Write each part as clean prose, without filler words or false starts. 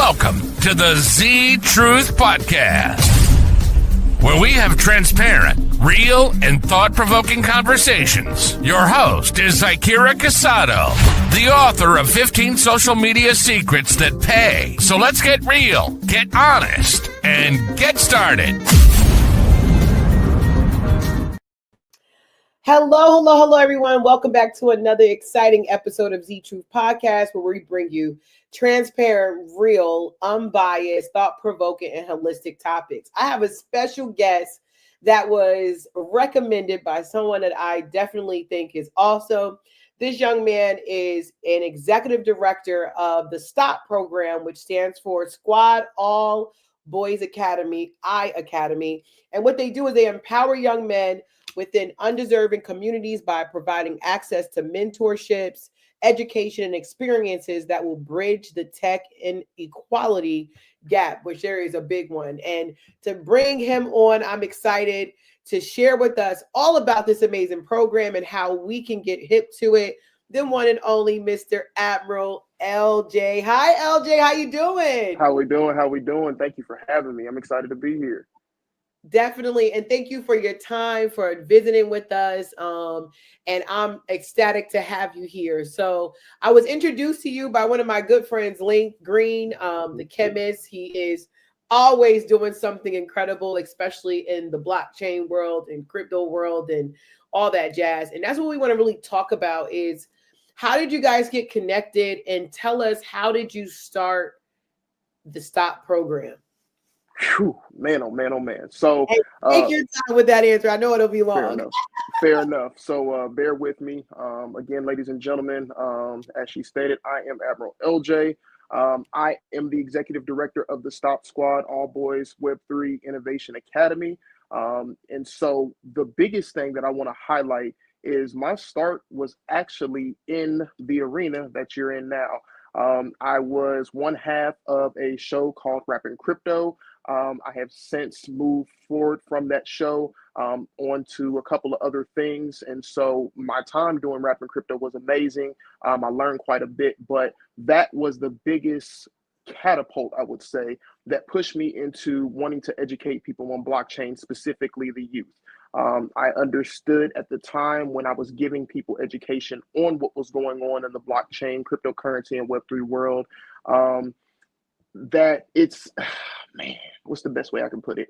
Welcome to the Z-Truth Podcast, where we have transparent, real, and thought-provoking conversations. Your host is Zykira Casado, the author of 15 social media secrets that pay. So let's get real, get honest, and get started. Hello, everyone. Welcome back to another exciting episode of Z-Truth Podcast, where we bring you transparent, real, unbiased, thought-provoking, and holistic topics. I have a special guest that was recommended by someone that I definitely think is awesome. This young man is an executive director of the S.T.O.P program, which stands for Squad All Boys Academy, I Academy. And what they do is they empower young men within undeserving communities by providing access to mentorships, education, and experiences that will bridge the tech inequality gap, which there is a big one. And to bring him on, I'm excited to share with us all about this amazing program and how we can get hip to it. The one and only Mr. Admiral L.J. Hi, L.J. How you doing? How we doing? Thank you for having me. I'm excited to be here. Definitely. And thank you for your time, for visiting with us. And I'm ecstatic to have you here. So I was introduced to you by one of my good friends, Link Green, the chemist. He is always doing something incredible, especially in the blockchain world and crypto world and all that jazz. And that's what we want to really talk about is how did you guys get connected, and tell us, how did you start the S.T.O.P program? Whew, man, oh man. So take your time with that answer. I know it'll be long. Fair enough. So bear with me. Again, ladies and gentlemen, as she stated, I am Admiral L.J. I am the executive director of the S.T.O.P Squad All Boys Web3 Innovation Academy. And so the biggest thing that I want to highlight is my start was actually in the arena that you're in now. I was one half of a show called Rapping Crypto. I have since moved forward from that show onto a couple of other things. And so my time doing Rapping Crypto was amazing. I learned quite a bit, but that was the biggest catapult, I would say, that pushed me into wanting to educate people on blockchain, specifically the youth. I understood at the time when I was giving people education on what was going on in the blockchain, cryptocurrency, and Web3 world, that it's, man, what's the best way I can put it?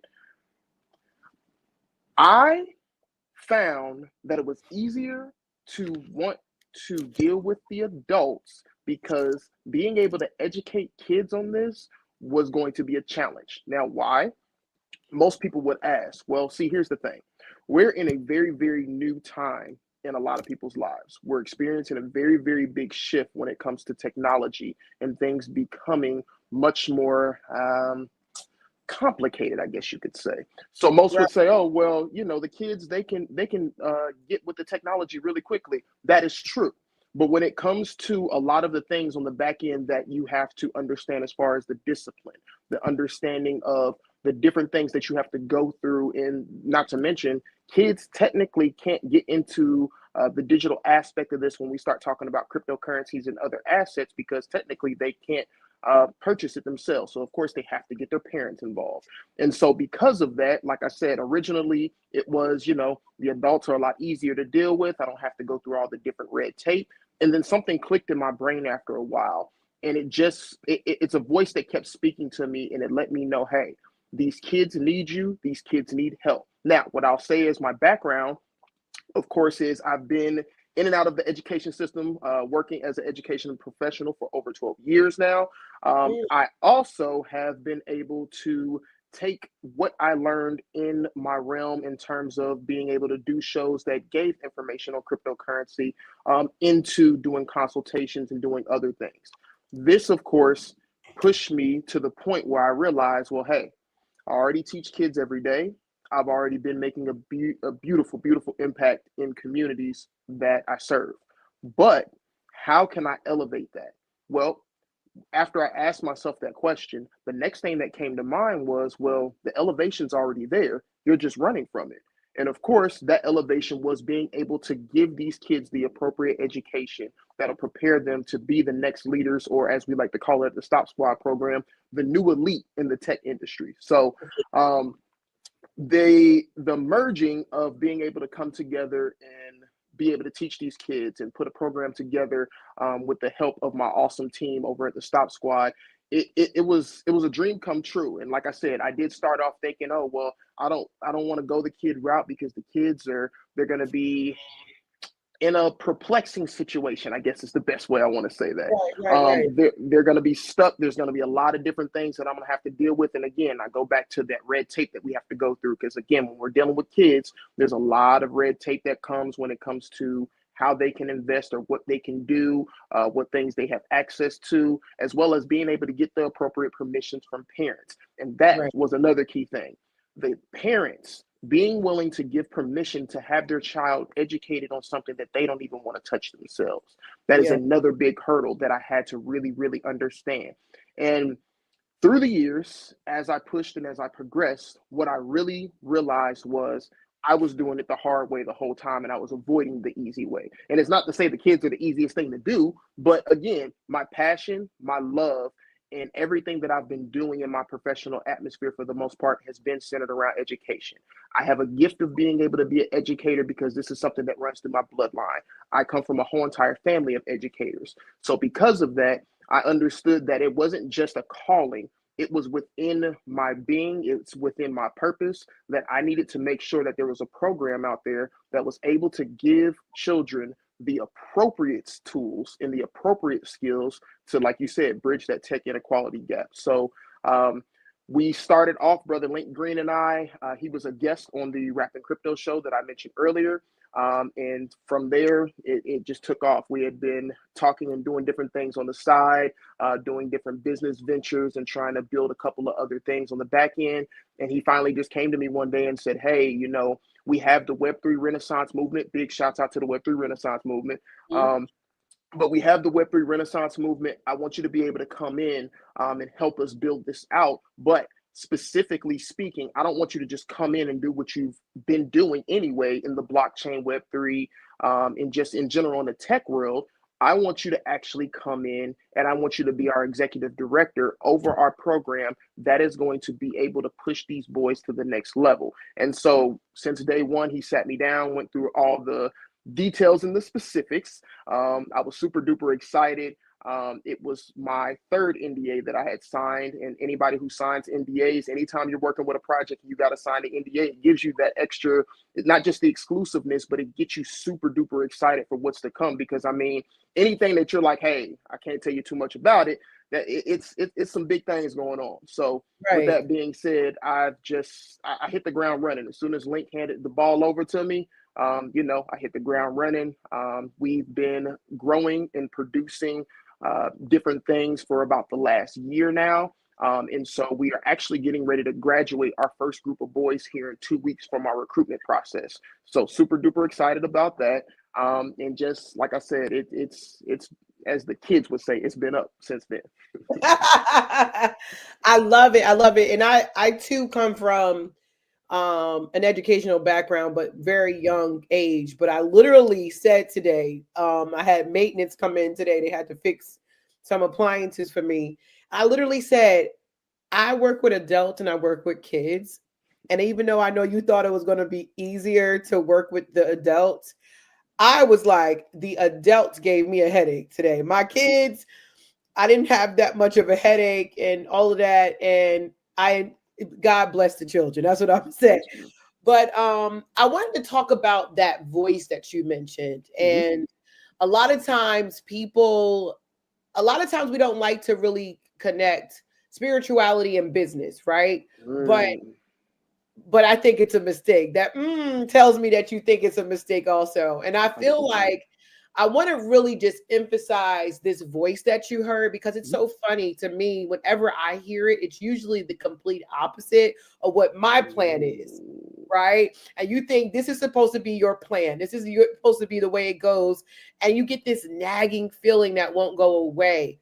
I found that it was easier to want to deal with the adults because being able to educate kids on this was going to be a challenge. Now, why? Most people would ask, well, see, here's the thing. We're in a very, very new time in a lot of people's lives. We're experiencing a very, very big shift when it comes to technology and things becoming much more complicated, I guess you could say. So most would say, oh, well, you know, the kids, they can get with the technology really quickly. That is true. But when it comes to a lot of the things on the back end that you have to understand as far as the discipline, the understanding of the different things that you have to go through, and not to mention, kids technically can't get into the digital aspect of this when we start talking about cryptocurrencies and other assets, because technically they can't purchase it themselves. So of course they have to get their parents involved. And so because of that, like I said, originally it was, you know, the adults are a lot easier to deal with. I don't have to go through all the different red tape. And then something clicked in my brain after a while. And it's a voice that kept speaking to me, and it let me know, hey, these kids need you. These kids need help. Now, what I'll say is my background, of course, is I've been in and out of the education system, working as an education professional for over 12 years now. I also have been able to take what I learned in my realm in terms of being able to do shows that gave information on cryptocurrency into doing consultations and doing other things. This, of course, pushed me to the point where I realized, well, hey, I already teach kids every day. I've already been making a beautiful, beautiful impact in communities that I serve. But how can I elevate that? Well, after I asked myself that question, the next thing that came to mind was, well, the elevation's already there. You're just running from it. And of course, that elevation was being able to give these kids the appropriate education that'll prepare them to be the next leaders, or as we like to call it, the Stop Squad program, the new elite in the tech industry. So the merging of being able to come together and be able to teach these kids and put a program together with the help of my awesome team over at the Stop Squad, it was a dream come true. And like I said, I did start off thinking, oh well, I don't want to go the kid route because the kids they're going to be in a perplexing situation, I guess is the best way I want to say that. Right. They're going to be stuck. There's going to be a lot of different things that I'm going to have to deal with. And again, I go back to that red tape that we have to go through, because again, when we're dealing with kids, there's a lot of red tape that comes when it comes to how they can invest or what they can do, what things they have access to, as well as being able to get the appropriate permissions from parents. And that was another key thing. The parents being willing to give permission to have their child educated on something that they don't even want to touch themselves. That is another big hurdle that I had to really, really understand. And through the years, as I pushed and as I progressed, what I really realized was I was doing it the hard way the whole time, and I was avoiding the easy way. And it's not to say the kids are the easiest thing to do, but again, my passion, my love, and everything that I've been doing in my professional atmosphere for the most part has been centered around education. I have a gift of being able to be an educator because this is something that runs through my bloodline. I come from a whole entire family of educators. So because of that, I understood that it wasn't just a calling. It was within my being, it's within my purpose, that I needed to make sure that there was a program out there that was able to give children the appropriate tools and the appropriate skills to, like you said, bridge that tech inequality gap. So we started off, Brother Link Green and I, he was a guest on the Rapping Crypto show that I mentioned earlier. And from there, it just took off. We had been talking and doing different things on the side, doing different business ventures and trying to build a couple of other things on the back end. And he finally just came to me one day and said, hey, you know, we have the Web3 Renaissance movement. Big shouts out to the Web3 Renaissance movement. But we have the Web3 Renaissance movement. I want you to be able to come in and help us build this out. But specifically speaking, I don't want you to just come in and do what you've been doing anyway in the blockchain, Web3, and just in general in the tech world. I want you to actually come in and I want you to be our executive director over our program that is going to be able to push these boys to the next level. And so since day one, he sat me down, went through all the details and the specifics. I was super duper excited. It was my third NDA that I had signed, and anybody who signs NDAs, anytime you're working with a project, you got to sign the NDA. It gives you that extra, not just the exclusiveness, but it gets you super duper excited for what's to come. Because I mean, anything that you're like, hey, I can't tell you too much about it, that it's some big things going on. So with that being said, I hit the ground running. As soon as Link handed the ball over to me, you know, I hit the ground running. We've been growing and producing different things for about the last year now. And so we are actually getting ready to graduate our first group of boys here in 2 weeks from our recruitment process. So super duper excited about that. And just like I said, it's as the kids would say, it's been up since then. I love it. I love it. And I too come from an educational background, but very young age. But I literally said today, I had maintenance come in today. They had to fix some appliances for me. I literally said, I work with adults and I work with kids. And even though I know you thought it was going to be easier to work with the adults, I was like, the adults gave me a headache today. My kids, I didn't have that much of a headache and all of that. And God bless the children. That's what I'm saying. But I wanted to talk about that voice that you mentioned. And a lot of times we don't like to really connect spirituality and business, right? But I think it's a mistake. That tells me that you think it's a mistake also. And I feel like I want to really just emphasize this voice that you heard, because it's so funny to me. Whenever I hear it, it's usually the complete opposite of what my plan is, right? And you think this is supposed to be your plan. This is supposed to be the way it goes. And you get this nagging feeling that won't go away.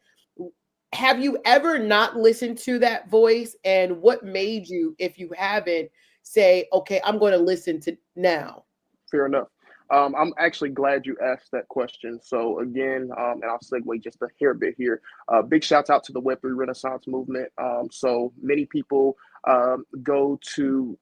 Have you ever not listened to that voice? And what made you, if you haven't, say, okay, I'm going to listen now? Fair enough. I'm actually glad you asked that question. So again, and I'll segue just a hair bit here. Big shouts out to the Web3 Renaissance movement. So many people go to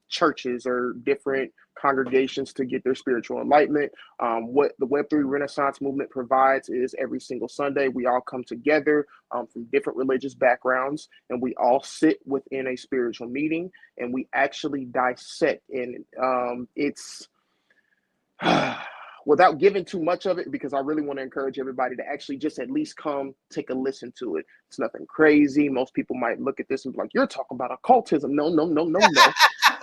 churches or different congregations to get their spiritual enlightenment. What the Web3 Renaissance movement provides is every single Sunday, we all come together from different religious backgrounds, and we all sit within a spiritual meeting, and we actually dissect. And it's without giving too much of it, because I really want to encourage everybody to actually just at least come take a listen to it. It's nothing crazy. Most people might look at this and be like, you're talking about occultism. No, no, no, no, no.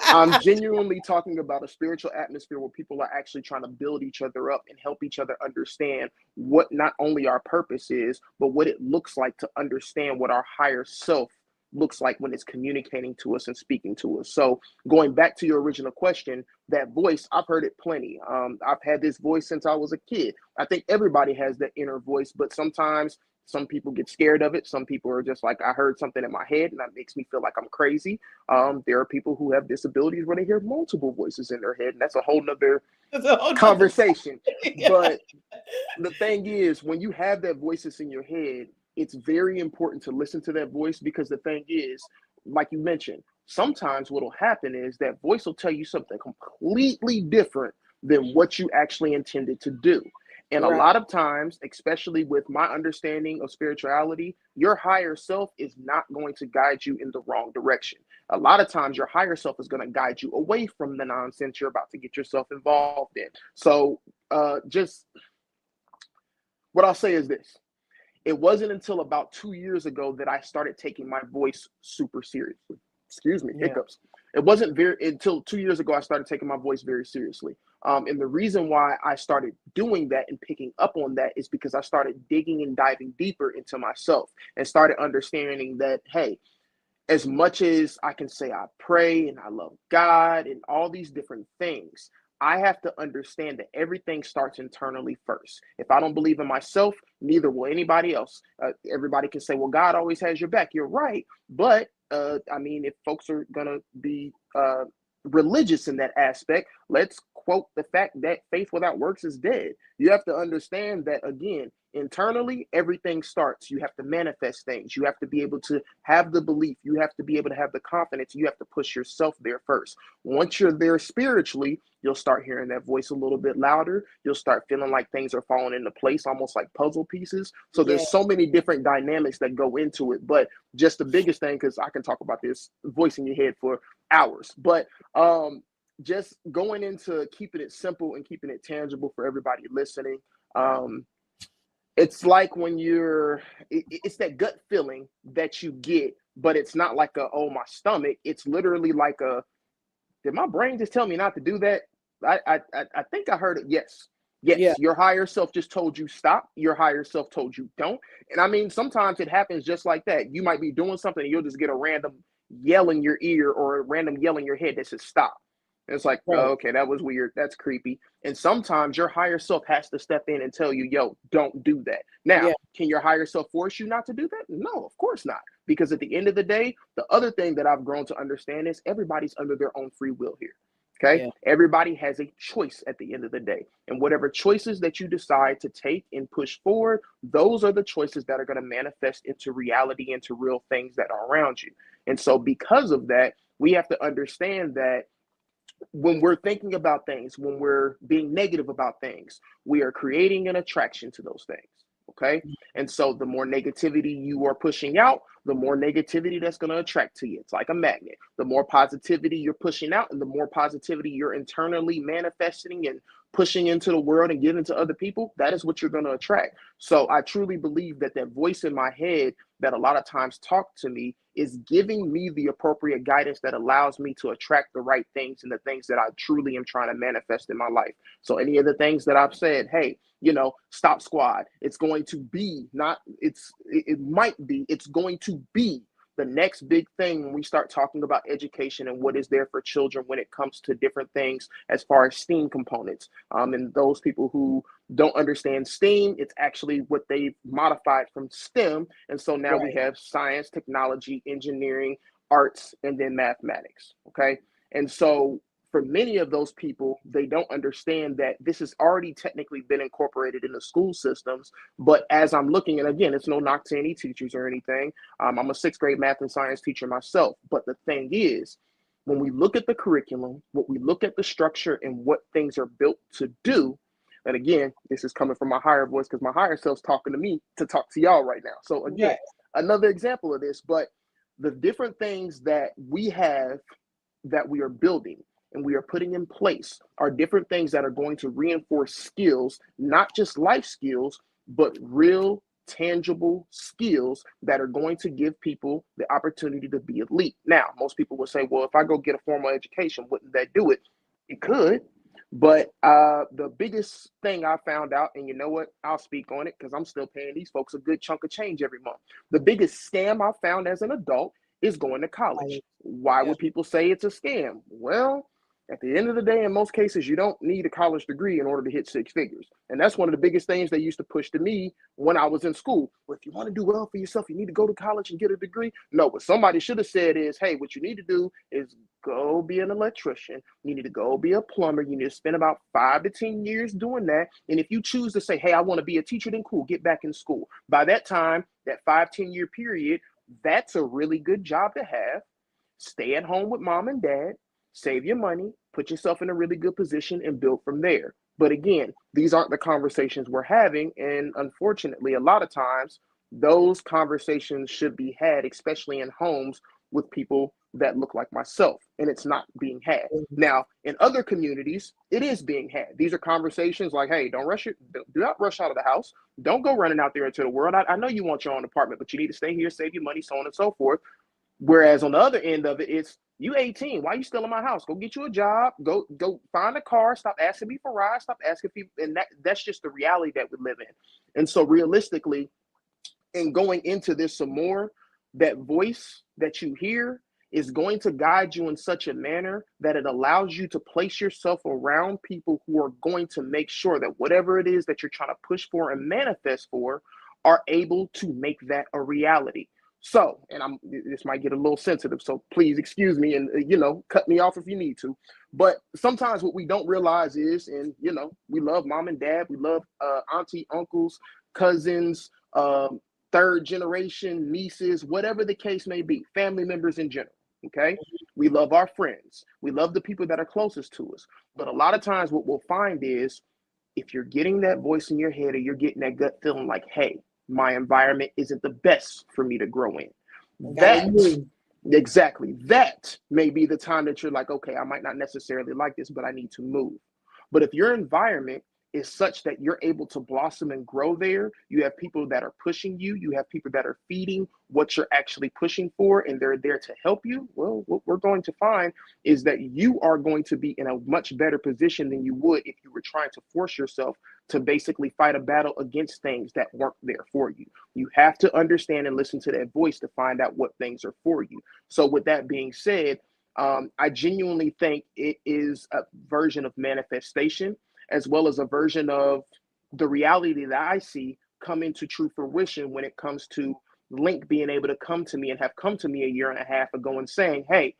I'm genuinely talking about a spiritual atmosphere where people are actually trying to build each other up and help each other understand what not only our purpose is, but what it looks like to understand what our higher self looks like when it's communicating to us and speaking to us. So going back to your original question, that voice, I've heard it plenty. I've had this voice since I was a kid. I think everybody has that inner voice, but sometimes some people get scared of it. Some people are just like, I heard something in my head and that makes me feel like I'm crazy. There are people who have disabilities where they hear multiple voices in their head, and that's a whole nother conversation. Yeah. But the thing is, when you have that voices in your head, it's very important to listen to that voice, because the thing is, like you mentioned, sometimes what will happen is that voice will tell you something completely different than what you actually intended to do. And a lot of times, especially with my understanding of spirituality, your higher self is not going to guide you in the wrong direction. A lot of times, your higher self is going to guide you away from the nonsense you're about to get yourself involved in. So just what I'll say is this. It wasn't until about 2 years ago that I started taking my voice super seriously. Excuse me, hiccups. It wasn't until 2 years ago I started taking my voice very seriously. And the reason why I started doing that and picking up on that is because I started digging and diving deeper into myself and started understanding that, hey, as much as I can say I pray and I love God and all these different things, I have to understand that everything starts internally first. If I don't believe in myself, neither will anybody else. Everybody can say, well, God always has your back. You're right. But I mean, if folks are going to be religious in that aspect, let's quote the fact that faith without works is dead. You have to understand that, again, internally, everything starts. You have to manifest things. You have to be able to have the belief. You have to be able to have the confidence. You have to push yourself there first. Once you're there spiritually, you'll start hearing that voice a little bit louder. You'll start feeling like things are falling into place, almost like puzzle pieces. So there's so many different dynamics that go into it. But just the biggest thing, because I can talk about this voice in your head for hours, but just going into keeping it simple and keeping it tangible for everybody listening. It's like when it's that gut feeling that you get, but it's not like oh, my stomach. It's literally like did my brain just tell me not to do that? I think I heard it. Yes. Your higher self just told you stop. Your higher self told you don't. And I mean, sometimes it happens just like that. You might be doing something and you'll just get a random yell in your ear or a random yell in your head that says stop. And it's like, oh, okay, that was weird. That's creepy. And sometimes your higher self has to step in and tell you, yo, don't do that. Now, can your higher self force you not to do that? No, of course not. Because at the end of the day, the other thing that I've grown to understand is everybody's under their own free will here. Okay. Everybody has a choice at the end of the day. And whatever choices that you decide to take and push forward, those are the choices that are going to manifest into reality, into real things that are around you. And so because of that, we have to understand that when we're thinking about things, when we're being negative about things, we are creating an attraction to those things. Okay. And so the more negativity you are pushing out, the more negativity that's going to attract to you. It's like a magnet. The more positivity you're pushing out and the more positivity you're internally manifesting and pushing into the world and giving to other people, that is what you're going to attract. So I truly believe that that voice in my head that a lot of times talk to me is giving me the appropriate guidance that allows me to attract the right things and the things that I truly am trying to manifest in my life. So any of the things that I've said, hey, stop squad. It's going to be it might be, it's going to be the next big thing when we start talking about education and what is there for children when it comes to different things as far as STEAM components. And those people who don't understand STEAM, it's actually what they've modified from STEM. And so now we have science, technology, engineering, arts, and then mathematics. Okay. And so for many of those people, they don't understand that this has already technically been incorporated in the school systems. But as I'm looking, and again, it's no knock to any teachers or anything. I'm a sixth grade math and science teacher myself. But the thing is, when we look at the curriculum, what we look at the structure and what things are built to do, and again, this is coming from my higher voice because my higher self's talking to me to talk to y'all right now. So again, another example of this, but the different things that we have that we are building and we are putting in place are different things that are going to reinforce skills, not just life skills, but real tangible skills that are going to give people the opportunity to be elite. Now, most people will say, well, if I go get a formal education, wouldn't that do it? It could. But the biggest thing I found out, and you know what, I'll speak on it because I'm still paying these folks a good chunk of change every month. The biggest scam I found as an adult is going to college. Why would people say it's a scam? Well, at the end of the day, in most cases, you don't need a college degree in order to hit six figures. And that's one of the biggest things they used to push to me when I was in school. Well, if you want to do well for yourself, you need to go to college and get a degree. No, what somebody should have said is, hey, what you need to do is go be an electrician. You need to go be a plumber. You need to spend about 5 to 10 years doing that. And if you choose to say, hey, I want to be a teacher, then cool, get back in school. By that time, that 5-10 year period, that's a really good job to have. Stay at home with mom and dad. Save your money, put yourself in a really good position and build from there. But again, these aren't the conversations we're having. And unfortunately, a lot of times those conversations should be had, especially in homes with people that look like myself, and it's not being had. Now, in other communities, it is being had. These are conversations like, hey, do not rush out of the house. Don't go running out there into the world. I know you want your own apartment, but you need to stay here, save your money, so on and so forth. Whereas on the other end of it, it's you 18. Why are you still in my house? Go get you a job. Go find a car. Stop asking me for rides. Stop asking people. And that's just the reality that we live in. And so realistically, in going into this some more, that voice that you hear is going to guide you in such a manner that it allows you to place yourself around people who are going to make sure that whatever it is that you're trying to push for and manifest for are able to make that a reality. So, and this might get a little sensitive, so please excuse me and, cut me off if you need to. But sometimes what we don't realize is, and, we love mom and dad, we love auntie, uncles, cousins, third generation, nieces, whatever the case may be, family members in general, okay? We love our friends. We love the people that are closest to us. But a lot of times what we'll find is if you're getting that voice in your head or you're getting that gut feeling like, hey, my environment isn't the best for me to grow in. That may be the time that you're like, okay, I might not necessarily like this, but I need to move. But if your environment is such that you're able to blossom and grow there, you have people that are pushing you, you have people that are feeding what you're actually pushing for, and they're there to help you, well, what we're going to find is that you are going to be in a much better position than you would if you were trying to force yourself to basically fight a battle against things that weren't there for you. You have to understand and listen to that voice to find out what things are for you. So with that being said, I genuinely think it is a version of manifestation, as well as a version of the reality that I see come into true fruition when it comes to Link being able to come to me and have come to me a year and a half ago and saying, hey,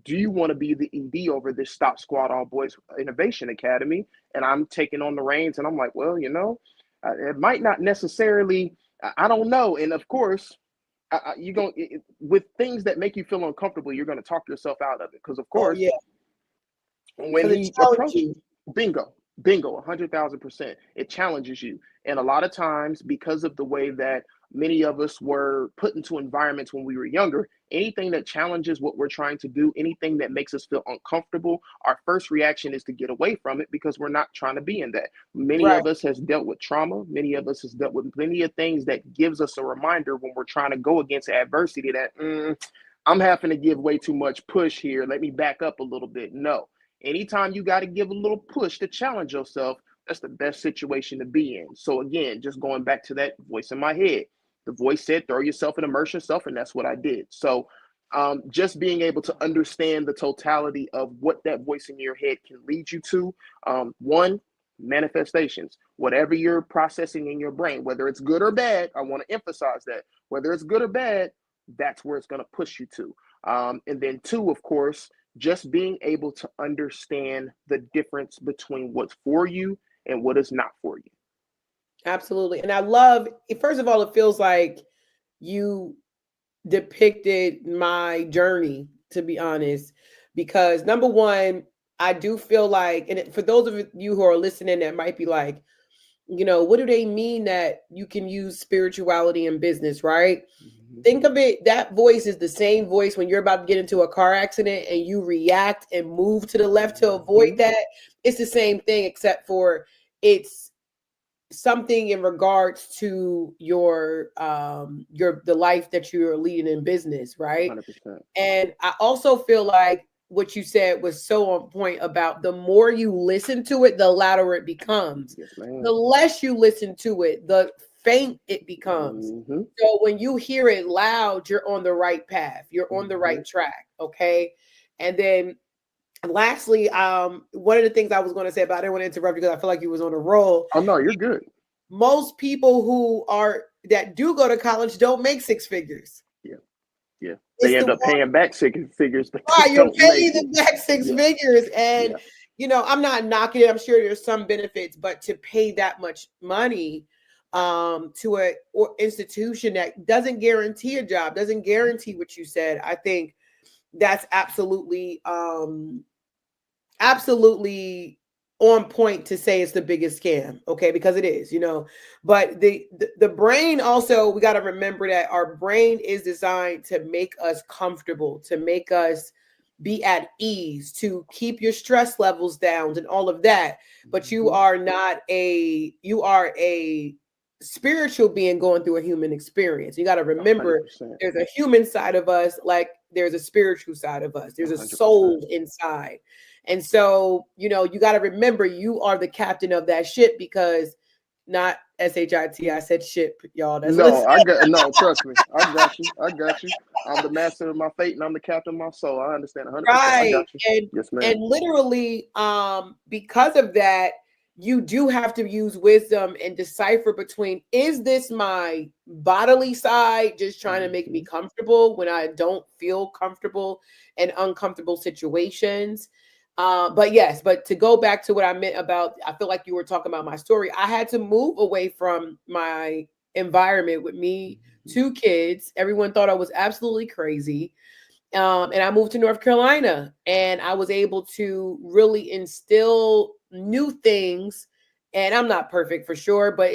do you want to be the ED over this Stop Squad All Boys Innovation Academy? And I'm taking on the reins and I'm like, well, it might not necessarily, I don't know. And of course, with things that make you feel uncomfortable, you're going to talk yourself out of it. Because of course, when he approached you, bingo, 100,000%, it challenges you. And a lot of times, because of the way that many of us were put into environments when we were younger, anything that challenges what we're trying to do, anything that makes us feel uncomfortable, our first reaction is to get away from it because we're not trying to be in that. Many of us has dealt with trauma. Many of us has dealt with plenty of things that gives us a reminder when we're trying to go against adversity that I'm having to give way too much push here. Let me back up a little bit. No. Anytime you got to give a little push to challenge yourself, that's the best situation to be in. So again, just going back to that voice in my head, the voice said, throw yourself and immerse yourself. And that's what I did. So just being able to understand the totality of what that voice in your head can lead you to. One, manifestations, whatever you're processing in your brain, whether it's good or bad, I want to emphasize that whether it's good or bad, that's where it's going to push you to. And then two, of course, just being able to understand the difference between what's for you and what is not for you. Absolutely. And I love, first of all, it feels like you depicted my journey, to be honest, because number one, I do feel like, and for those of you who are listening that might be like, what do they mean that you can use spirituality in business, right? Mm-hmm. Think of it, that voice is the same voice when you're about to get into a car accident and you react and move to the left to avoid that. It's the same thing, except for it's something in regards to your the life that you're leading in business, right? 100%. And I also feel like what you said was so on point about the more you listen to it, the louder it becomes. Yes, ma'am. The less you listen to it, the faint it becomes. Mm-hmm. So when you hear it loud, you're on the right path. You're on the right track. Okay. And then lastly, one of the things I was going to say, but I didn't want to interrupt you because I feel like you was on a roll. Oh no, you're good. Most people that do go to college don't make six figures. Yeah. They end up paying back six figures, but right, you're paying them back six figures. And I'm not knocking it. I'm sure there's some benefits, but to pay that much money to a or institution that doesn't guarantee a job, doesn't guarantee what you said, I think that's absolutely on point to say it's the biggest scam, okay? Because it is, but the brain also, we got to remember that our brain is designed to make us comfortable, to make us be at ease, to keep your stress levels down and all of that. But you are a spiritual being going through a human experience. You got to remember 100%. There's a human side of us, like there's a spiritual side of us. There's a 100%. soul inside. And so, you got to remember you are the captain of that ship, because not shit. I said ship, y'all. That's trust me. I got you. I'm the master of my fate and I'm the captain of my soul. I understand 100%. Right. I got you. And, yes, ma'am. And literally, because of that, you do have to use wisdom and decipher between, is this my bodily side just trying to make me comfortable when I don't feel comfortable in uncomfortable situations? But to go back to what I meant about, I feel like you were talking about my story. I had to move away from my environment with me, 2 kids. Everyone thought I was absolutely crazy. And I moved to North Carolina, and I was able to really instill new things. And I'm not perfect for sure, but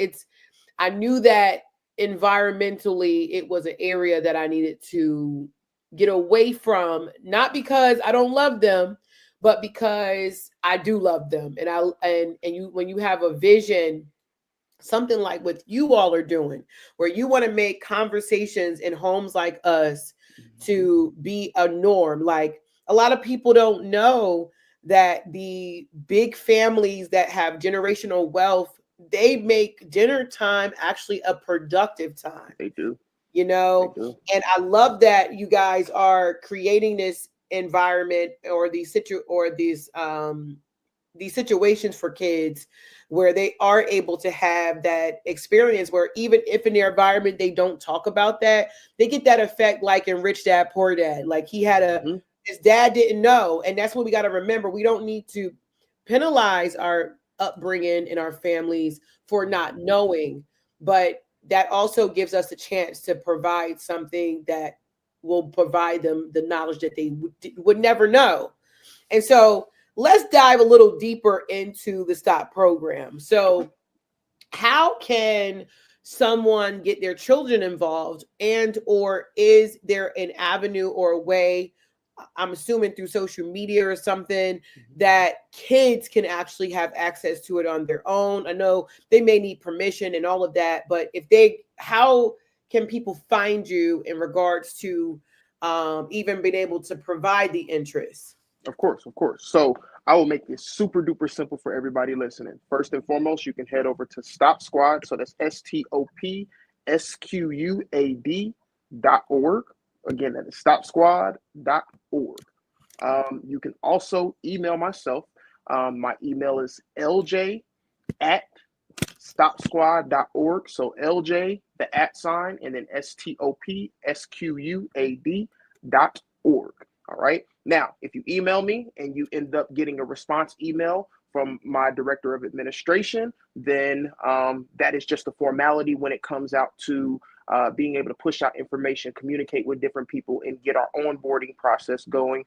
I knew that environmentally it was an area that I needed to get away from, not because I don't love them, but because I do love them. And when you have a vision, something like what you all are doing, where you want to make conversations in homes like us to be a norm. Like, a lot of people don't know that the big families that have generational wealth, they make dinner time actually a productive time. They do. And I love that you guys are creating this environment or these situations for kids where they are able to have that experience, where even if in their environment they don't talk about that, they get that effect, like in Rich Dad Poor Dad. Like, he had his dad didn't know. And that's what we got to remember. We don't need to penalize our upbringing and our families for not knowing, but that also gives us a chance to provide something that will provide them the knowledge that they would never know. And so let's dive a little deeper into the S.T.O.P program. So how can someone get their children involved, and or is there an avenue or a way, I'm assuming through social media or something, that kids can actually have access to it on their own? I know they may need permission and all of that, but how can people find you in regards to even being able to provide the interest? Of course. So I will make this super duper simple for everybody listening. First and foremost, you can head over to S.T.O.P Squad. So that's S.T.O.P SQUAD.org. Again, that is STOPsquad.org. You can also email myself. My email is LJ@STOPsquad.org. So LJ, the @ and then STOP SQUAD.org. All right. Now, if you email me and you end up getting a response email from my director of administration, then that is just a formality when it comes out to being able to push out information, communicate with different people, and get our onboarding process going.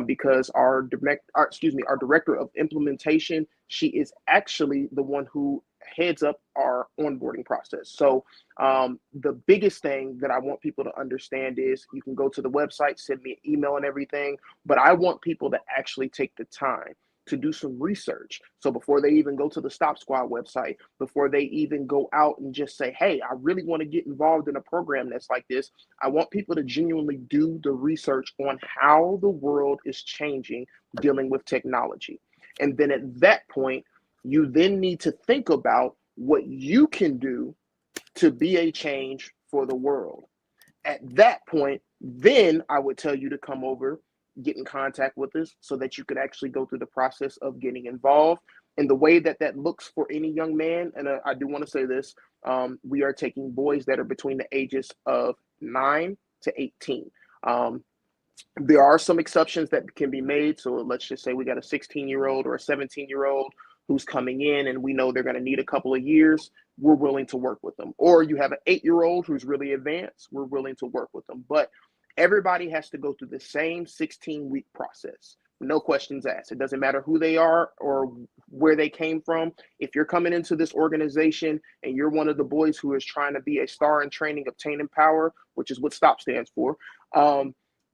Because our director of implementation, she is actually the one who heads up our onboarding process. So the biggest thing that I want people to understand is you can go to the website, send me an email and everything, but I want people to actually take the time to do some research. So before they even go to the Stop Squad website, before they even go out and just say, hey, I really want to get involved in a program that's like this, I want people to genuinely do the research on how the world is changing dealing with technology. And then at that point, you then need to think about what you can do to be a change for the world. At that point, then I would tell you to come over, get in contact with us so that you could actually go through the process of getting involved. And the way that that looks for any young man, and I do want to say this, we are taking boys that are between the ages of 9 to 18. There are some exceptions that can be made. So let's just say we got a 16-year-old or a 17-year-old who's coming in and we know they're going to need a couple of years. We're willing to work with them. Or you have an 8-year-old who's really advanced. We're willing to work with them. But everybody has to go through the same 16-week process. No questions asked. It doesn't matter who they are or where they came from. If you're coming into this organization and you're one of the boys who is trying to be a star in training, obtaining power, which is what STOP stands for,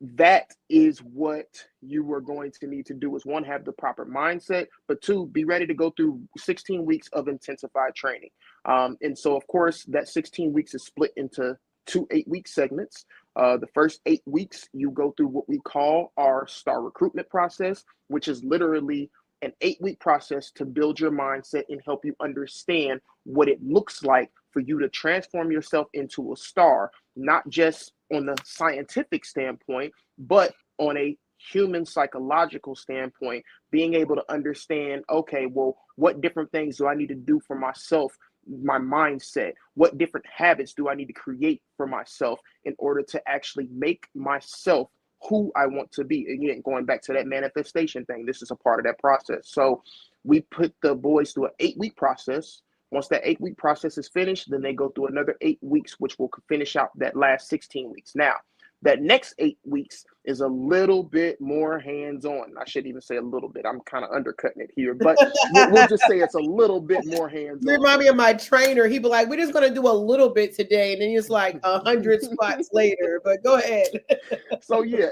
that is what you are going to need to do is, one, have the proper mindset, but two, be ready to go through 16 weeks of intensified training. And so, of course, that 16 weeks is split into 2 8-week segments. The first 8 weeks, you go through what we call our STAR recruitment process, which is literally an 8-week process to build your mindset and help you understand what it looks like for you to transform yourself into a star, not just on the scientific standpoint, but on a human psychological standpoint, being able to understand, okay, well, what different things do I need to do for myself, my mindset? What different habits do I need to create for myself in order to actually make myself who I want to be? Again, going back to that manifestation thing, this is a part of that process. So we put the boys through an 8-week process. Once that 8-week process is finished, then they go through another 8 weeks, which will finish out that last 16 weeks. Now, that next 8 weeks is a little bit more hands-on. I shouldn't even say a little bit. I'm kind of undercutting it here, but we'll just say it's a little bit more hands-on. You remind me of my trainer. He'd be like, we're just going to do a little bit today. And then he's like 100 spots later, but go ahead. So yeah,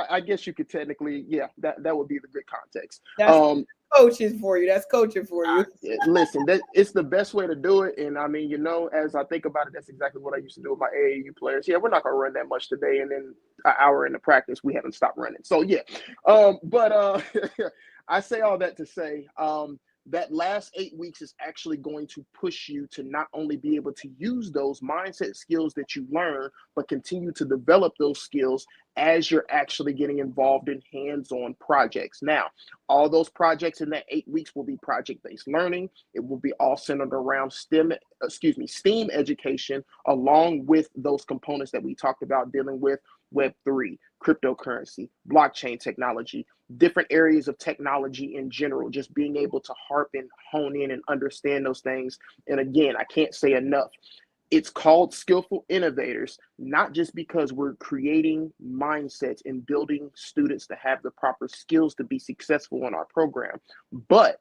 I guess you could technically, yeah, that would be the good context. That's coaching for you. That's coaching for you. Listen, it's the best way to do it. And I mean, as I think about it, that's exactly what I used to do with my AAU players. Yeah, we're not going to run that much today. And then an hour into practice, we haven't stopped running. So yeah, but I say all that to say, that last 8 weeks is actually going to push you to not only be able to use those mindset skills that you learn, but continue to develop those skills as you're actually getting involved in hands-on projects. Now, all those projects in that 8 weeks will be project-based learning. It will be all centered around STEAM education, along with those components that we talked about dealing with Web3, cryptocurrency, blockchain technology, different areas of technology in general, just being able to harp and hone in and understand those things. And again, I can't say enough. It's called Skillful Innovators, not just because we're creating mindsets and building students to have the proper skills to be successful in our program, but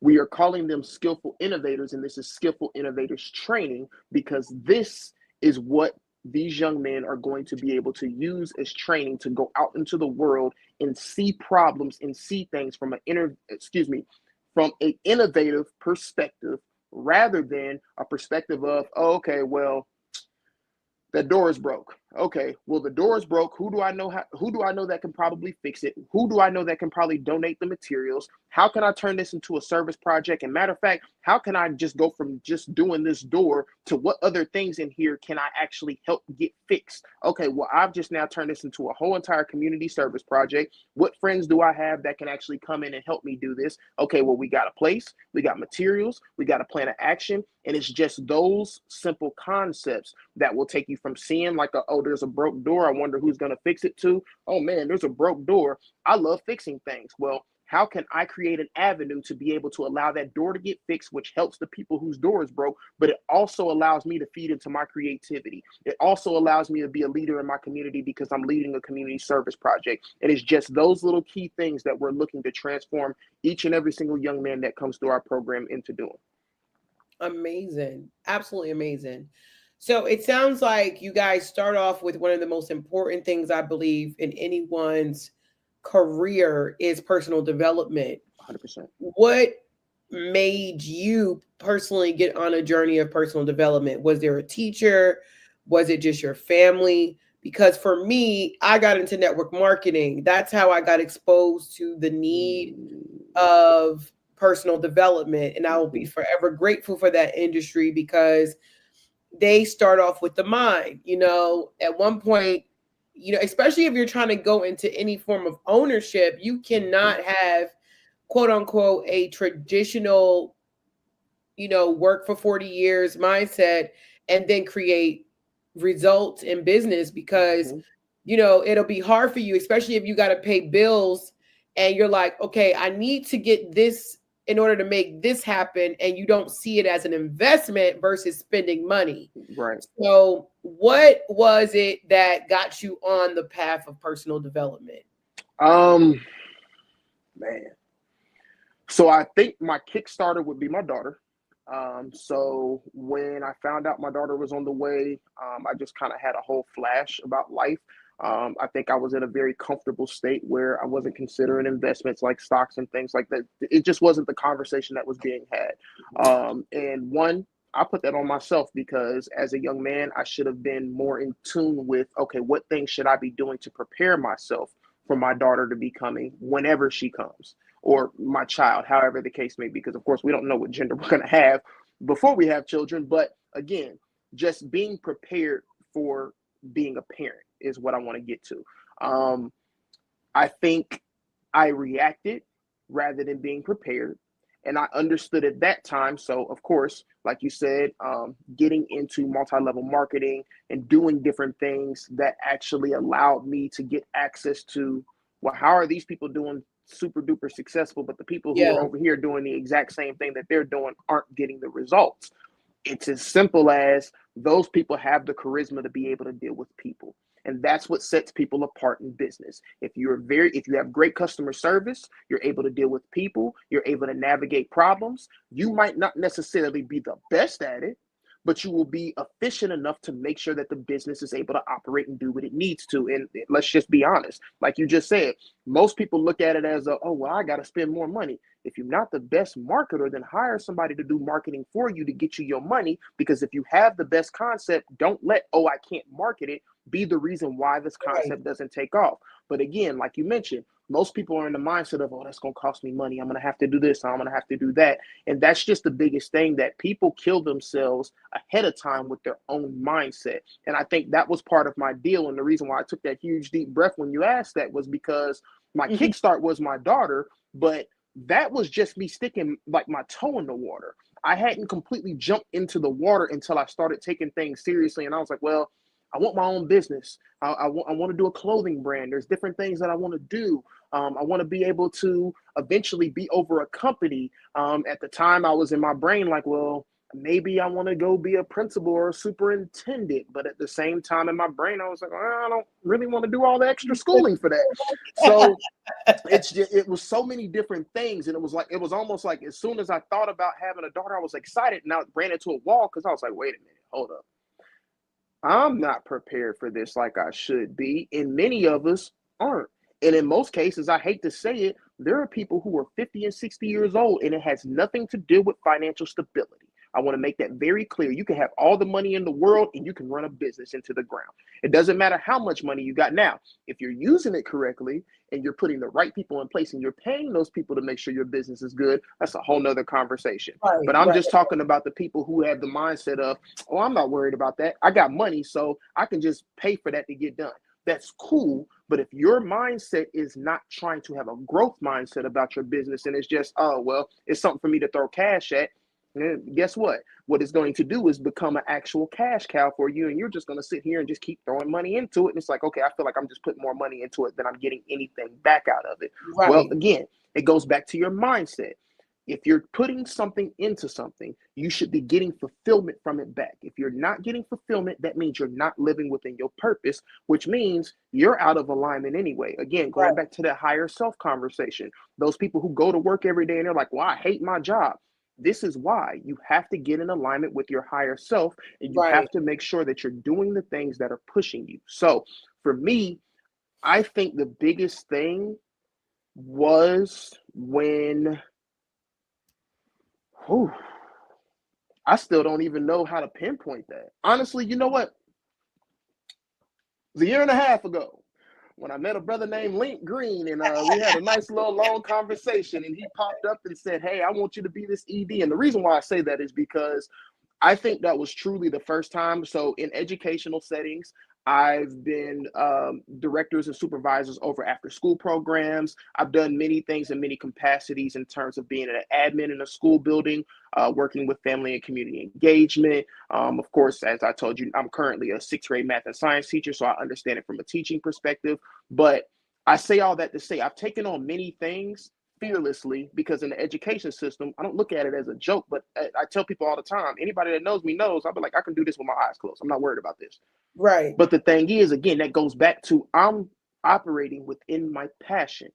we are calling them Skillful Innovators, and this is Skillful Innovators Training, because this is what these young men are going to be able to use as training to go out into the world and see problems and see things from an innovative perspective, rather than a perspective of, oh, okay, well, the door is broke. Okay, well, the door is broke. Who do I know that can probably fix it? Who do I know that can probably donate the materials? How can I turn this into a service project? And matter of fact, how can I just go from just doing this door to what other things in here can I actually help get fixed? Okay, well, I've just now turned this into a whole entire community service project. What friends do I have that can actually come in and help me do this? Okay, well, we got a place, we got materials, we got a plan of action, And it's just those simple concepts that will take you from seeing like, there's a broke door, I wonder who's going to fix it, to, oh man, there's a broke door, I love fixing things. Well, how can I create an avenue to be able to allow that door to get fixed, which helps the people whose door is broke, but it also allows me to feed into my creativity. It also allows me to be a leader in my community because I'm leading a community service project. And it's just those little key things that we're looking to transform each and every single young man that comes through our program into doing. Amazing. Absolutely amazing. So it sounds like you guys start off with one of the most important things, I believe, in anyone's career is personal development. 100%. What made you personally get on a journey of personal development? Was there a teacher? Was it just your family? Because for me, I got into network marketing. That's how I got exposed to the need of personal development. And I will be forever grateful for that industry because they start off with the mind. At one point, especially if you're trying to go into any form of ownership, you cannot have, quote unquote, a traditional, work for 40 years mindset and then create results in business because, it'll be hard for you, especially if you got to pay bills and you're like, okay, I need to get this in order to make this happen. And you don't see it as an investment versus spending money. Right. So what was it that got you on the path of personal development? Man. So I think my Kickstarter would be my daughter. So when I found out my daughter was on the way, I just kind of had a whole flash about life. I think I was in a very comfortable state where I wasn't considering investments like stocks and things like that. It just wasn't the conversation that was being had. And one, I put that on myself because as a young man, I should have been more in tune with, okay, what things should I be doing to prepare myself for my daughter to be coming whenever she comes, or my child, however the case may be, because of course we don't know what gender we're going to have before we have children. But again, just being prepared for being a parent is what I want to get to. I think I reacted rather than being prepared. And I understood at that time. So of course, like you said, getting into multi-level marketing and doing different things that actually allowed me to get access to, well, how are these people doing super duper successful, but the people who are over here doing the exact same thing that they're doing aren't getting the results. It's as simple as those people have the charisma to be able to deal with people. And that's what sets people apart in business. If you have great customer service, you're able to deal with people, you're able to navigate problems. You might not necessarily be the best at it, but you will be efficient enough to make sure that the business is able to operate and do what it needs to. And let's just be honest, like you just said, most people look at it as I got to spend more money. If you're not the best marketer, then hire somebody to do marketing for you to get you your money. Because if you have the best concept, don't let, I can't market it, be the reason why this concept doesn't take off. But again, like you mentioned, most people are in the mindset of, that's going to cost me money. I'm going to have to do this. I'm going to have to do that. And that's just the biggest thing, that people kill themselves ahead of time with their own mindset. And I think that was part of my deal. And the reason why I took that huge deep breath when you asked that was because my kickstart was my daughter, but that was just me sticking like my toe in the water. I hadn't completely jumped into the water until I started taking things seriously. And I was like, well, I want my own business. I want to do a clothing brand. There's different things that I want to do. I want to be able to eventually be over a company. At the time, I was in my brain like, well, maybe I want to go be a principal or a superintendent. But at the same time in my brain, I was like, I don't really want to do all the extra schooling for that. So it was so many different things. And it was almost like as soon as I thought about having a daughter, I was excited. And I ran into a wall because I was like, wait a minute, hold up. I'm not prepared for this like I should be, and many of us aren't. And in most cases, I hate to say it, there are people who are 50 and 60 years old, and it has nothing to do with financial stability. I want to make that very clear. You can have all the money in the world, and you can run a business into the ground. It doesn't matter how much money you got. Now, if you're using it correctly, and you're putting the right people in place, and you're paying those people to make sure your business is good, that's a whole nother conversation. But I'm just talking about the people who have the mindset of, I'm not worried about that. I got money, so I can just pay for that to get done. That's cool. But if your mindset is not trying to have a growth mindset about your business, and it's just, it's something for me to throw cash at, And guess what? What it's going to do is become an actual cash cow for you, and you're just going to sit here and just keep throwing money into it. And it's like, okay, I feel like I'm just putting more money into it than I'm getting anything back out of it. Well, Right. again, it goes back to your mindset. If you're putting something into something, you should be getting fulfillment from it back. If you're not getting fulfillment, that means you're not living within your purpose, which means you're out of alignment anyway. Again, going back to that higher self conversation, those people who go to work every day and they're like, well, I hate my job. This is why you have to get in alignment with your higher self, and you have to make sure that you're doing the things that are pushing you. So for me, I think the biggest thing was when I still don't even know how to pinpoint that. Honestly, you know what? It was a year and a half ago when I met a brother named Link Green, and we had a nice little long conversation, and he popped up and said, hey, I want you to be this ED. And the reason why I say that is because I think that was truly the first time. So in educational settings, I've been directors and supervisors over after school programs. I've done many things in many capacities in terms of being an admin in a school building, working with family and community engagement. Of course, as I told you, I'm currently a sixth grade math and science teacher, so I understand it from a teaching perspective. But I say all that to say I've taken on many things fearlessly, because in the education system, I don't look at it as a joke, but I tell people all the time, anybody that knows me knows, I'll be like, I can do this with my eyes closed. I'm not worried about this. Right. But the thing is, again, that goes back to I'm operating within my passion.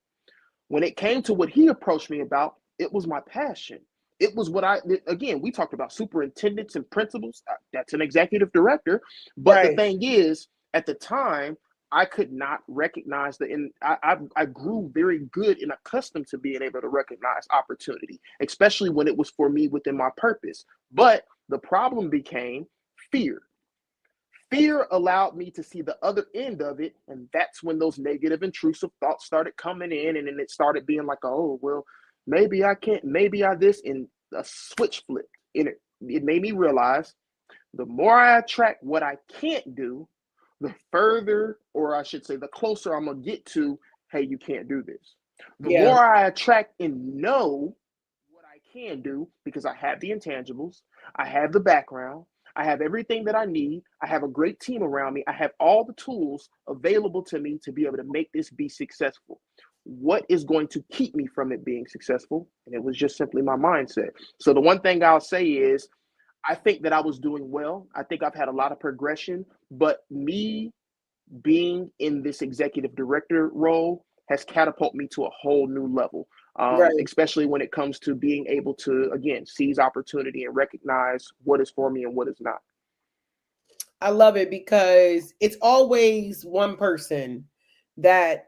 When it came to what he approached me about, it was my passion. It was what again, we talked about superintendents and principals. That's an executive director. But the thing is, at the time, I could not recognize I grew very good and accustomed to being able to recognize opportunity, especially when it was for me within my purpose. But the problem became fear. Fear allowed me to see the other end of it, and that's when those negative, intrusive thoughts started coming in, and then it started being like, oh, well, maybe I can't, maybe I this, and a switch flipped. And it made me realize the more I attract what I can't do, the further, or I should say, the closer I'm going to get to, hey, you can't do this. The more I attract and know what I can do, because I have the intangibles, I have the background, I have everything that I need, I have a great team around me, I have all the tools available to me to be able to make this be successful. What is going to keep me from it being successful? And it was just simply my mindset. So the one thing I'll say is, I think that I was doing well. I think I've had a lot of progression, but me being in this executive director role has catapulted me to a whole new level, especially when it comes to being able to, again, seize opportunity and recognize what is for me and what is not. I love it, because it's always one person that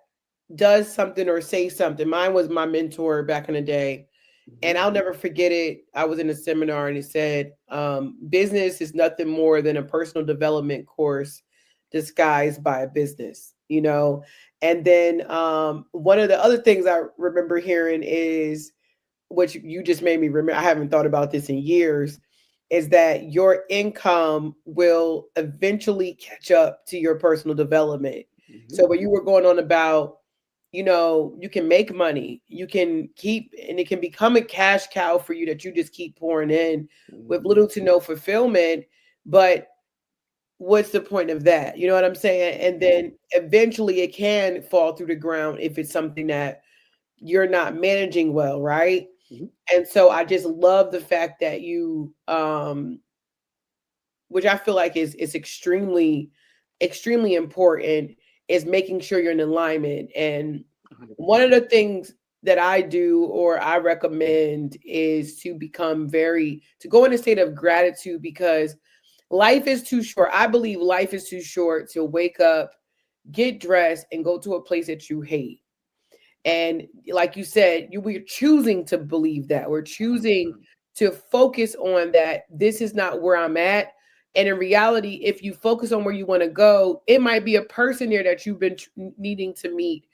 does something or say something. Mine was my mentor back in the day. And I'll never forget it. I was in a seminar and it said, business is nothing more than a personal development course disguised by a business, you know? And then one of the other things I remember hearing is, which you just made me remember, I haven't thought about this in years, is that your income will eventually catch up to your personal development. So when you were going on about, you know, you can make money, you can keep, and it can become a cash cow for you that you just keep pouring in with little to no fulfillment. But what's the point of that? You know what I'm saying? And then eventually it can fall through the ground if it's something that you're not managing well, right? And so I just love the fact that you, which I feel like is extremely, extremely important, is making sure you're in alignment. And one of the things that I do or I recommend is to go in a state of gratitude, because life is too short. I believe life is too short to wake up, get dressed, and go to a place that you hate. And like you said, we're choosing to believe that. We're choosing to focus on that. This is not where I'm at. And in reality, if you focus on where you want to go, it might be a person there that you've been needing to meet.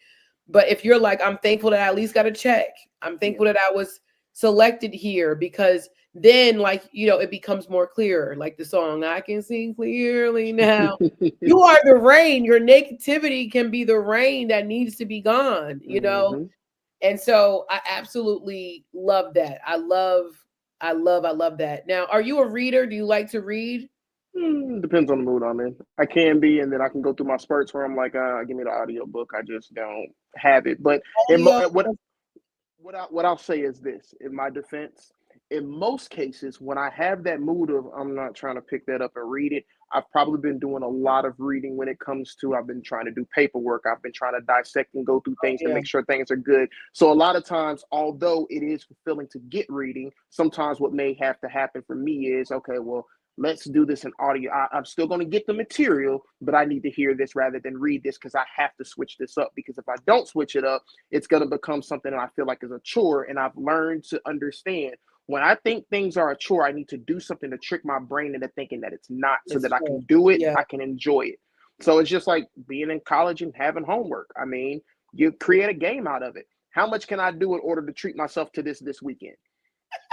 But if you're like, I'm thankful that I at least got a check. I'm thankful that I was selected here, because then, like, you know, it becomes more clear. Like the song, I can see clearly now. You are the rain. Your negativity can be the rain that needs to be gone, you know? And so I absolutely love that. I love I love that. Now, are you a reader? Do you like to read? Depends on the mood I'm in. I can be, and then I can go through my spurts where I'm like, give me the audio book. I just don't have it. But Audio. what I'll say is this, in my defense, in most cases, when I have that mood of I'm not trying to pick that up and read it, I've probably been doing a lot of reading when it comes to I've been trying to do paperwork. I've been trying to dissect and go through things to Yeah. make sure things are good. So a lot of times, although it is fulfilling to get reading, sometimes what may have to happen for me is, okay, well, let's do this in audio. I'm still going to get the material, but I need to hear this rather than read this because I have to switch this up. Because if I don't switch it up, it's going to become something that I feel like is a chore. And I've learned to understand when I think things are a chore, I need to do something to trick my brain into thinking that it's not, so It's that I true. can do it, Yeah. I can enjoy it. So it's just like being in college and having homework. I mean, you create a game out of it. How much can I do in order to treat myself to this weekend?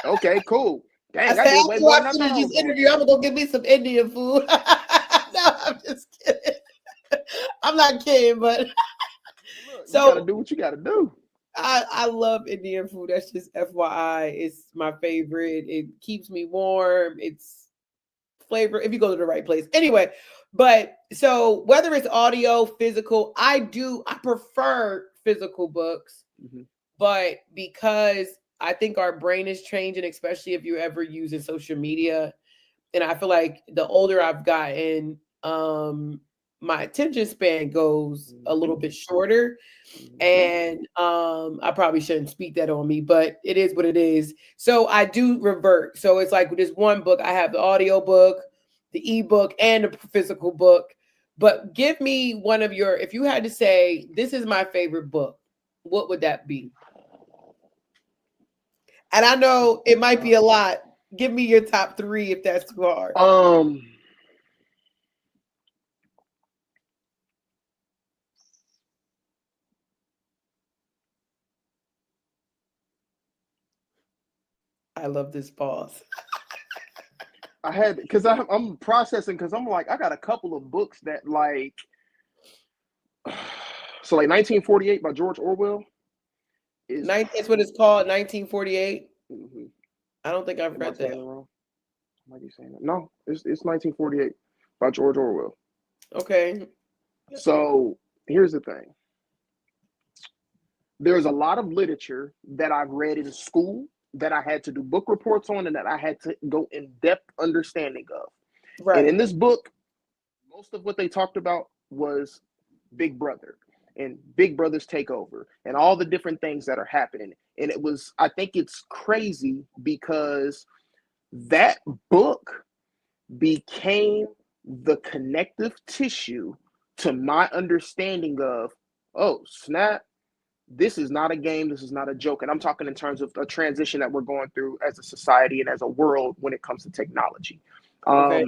Okay, cool. Dang, I I did way more than I after thought I was this going interview, to. I'm gonna go get me some Indian food. No, I'm just kidding. I'm not kidding, but Look, you got to so do what you got to do. I love Indian food. That's just FYI. It's my favorite. It keeps me warm. It's flavor if you go to the right place. Anyway, but so whether it's audio, physical, I prefer physical books, Mm-hmm. but because I think our brain is changing, especially if you're ever using social media. And I feel like the older I've gotten, my attention span goes a little bit shorter. And I probably shouldn't speak that on me, but it is what it is. So I do revert. So it's like with this one book, I have the audio book, the ebook, and the physical book. But give me one of your, if you had to say, this is my favorite book, what would that be? And I know it might be a lot. Give me your top three if that's too hard. I love this pause. I had because I'm processing because I'm like I got a couple of books that like so like 1948 by George Orwell is That's what it's called, 1948. mm-hmm. I don't think I've Am I read saying that. it wrong? Might be saying it. No, it's 1948 by George Orwell. Okay. So here's the thing. There's a lot of literature that I've read in school that I had to do book reports on and that I had to go in depth understanding of. And in Right. this book, most of what they talked about was Big Brother and Big Brother's takeover and all the different things that are happening. And it was, I think it's crazy because that book became the connective tissue to my understanding of, oh, snap, this is not a game, this is not a joke. And I'm talking in terms of a transition that we're going through as a society and as a world when it comes to technology. Okay.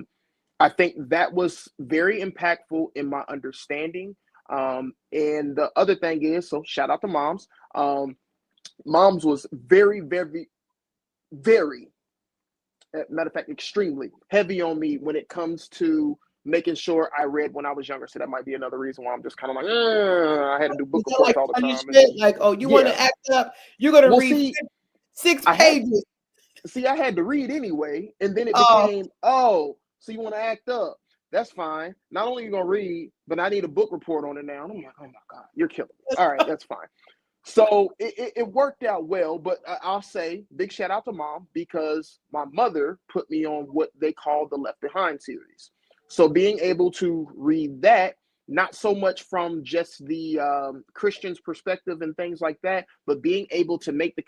I think that was very impactful in my understanding. And the other thing is, so shout out to Moms. Moms was very, very, very, matter of fact, extremely heavy on me when it comes to making sure I read when I was younger. So that might be another reason why I'm just kind of like, I had to do book Is that reports like all the time. And punishment? Like, oh, you want yeah, to act up? You're gonna well, read see, six I had pages. I had to read anyway, and then it Oh, became, oh, so you want to act up? That's fine. Not only are you gonna read, but I need a book report on it now. And I'm like, oh my god, you're killing me. All right, that's fine. So it worked out well, but I'll say big shout out to Mom because my mother put me on what they call the Left Behind series. So being able to read that, not so much from just the Christian's perspective and things like that, but being able to make the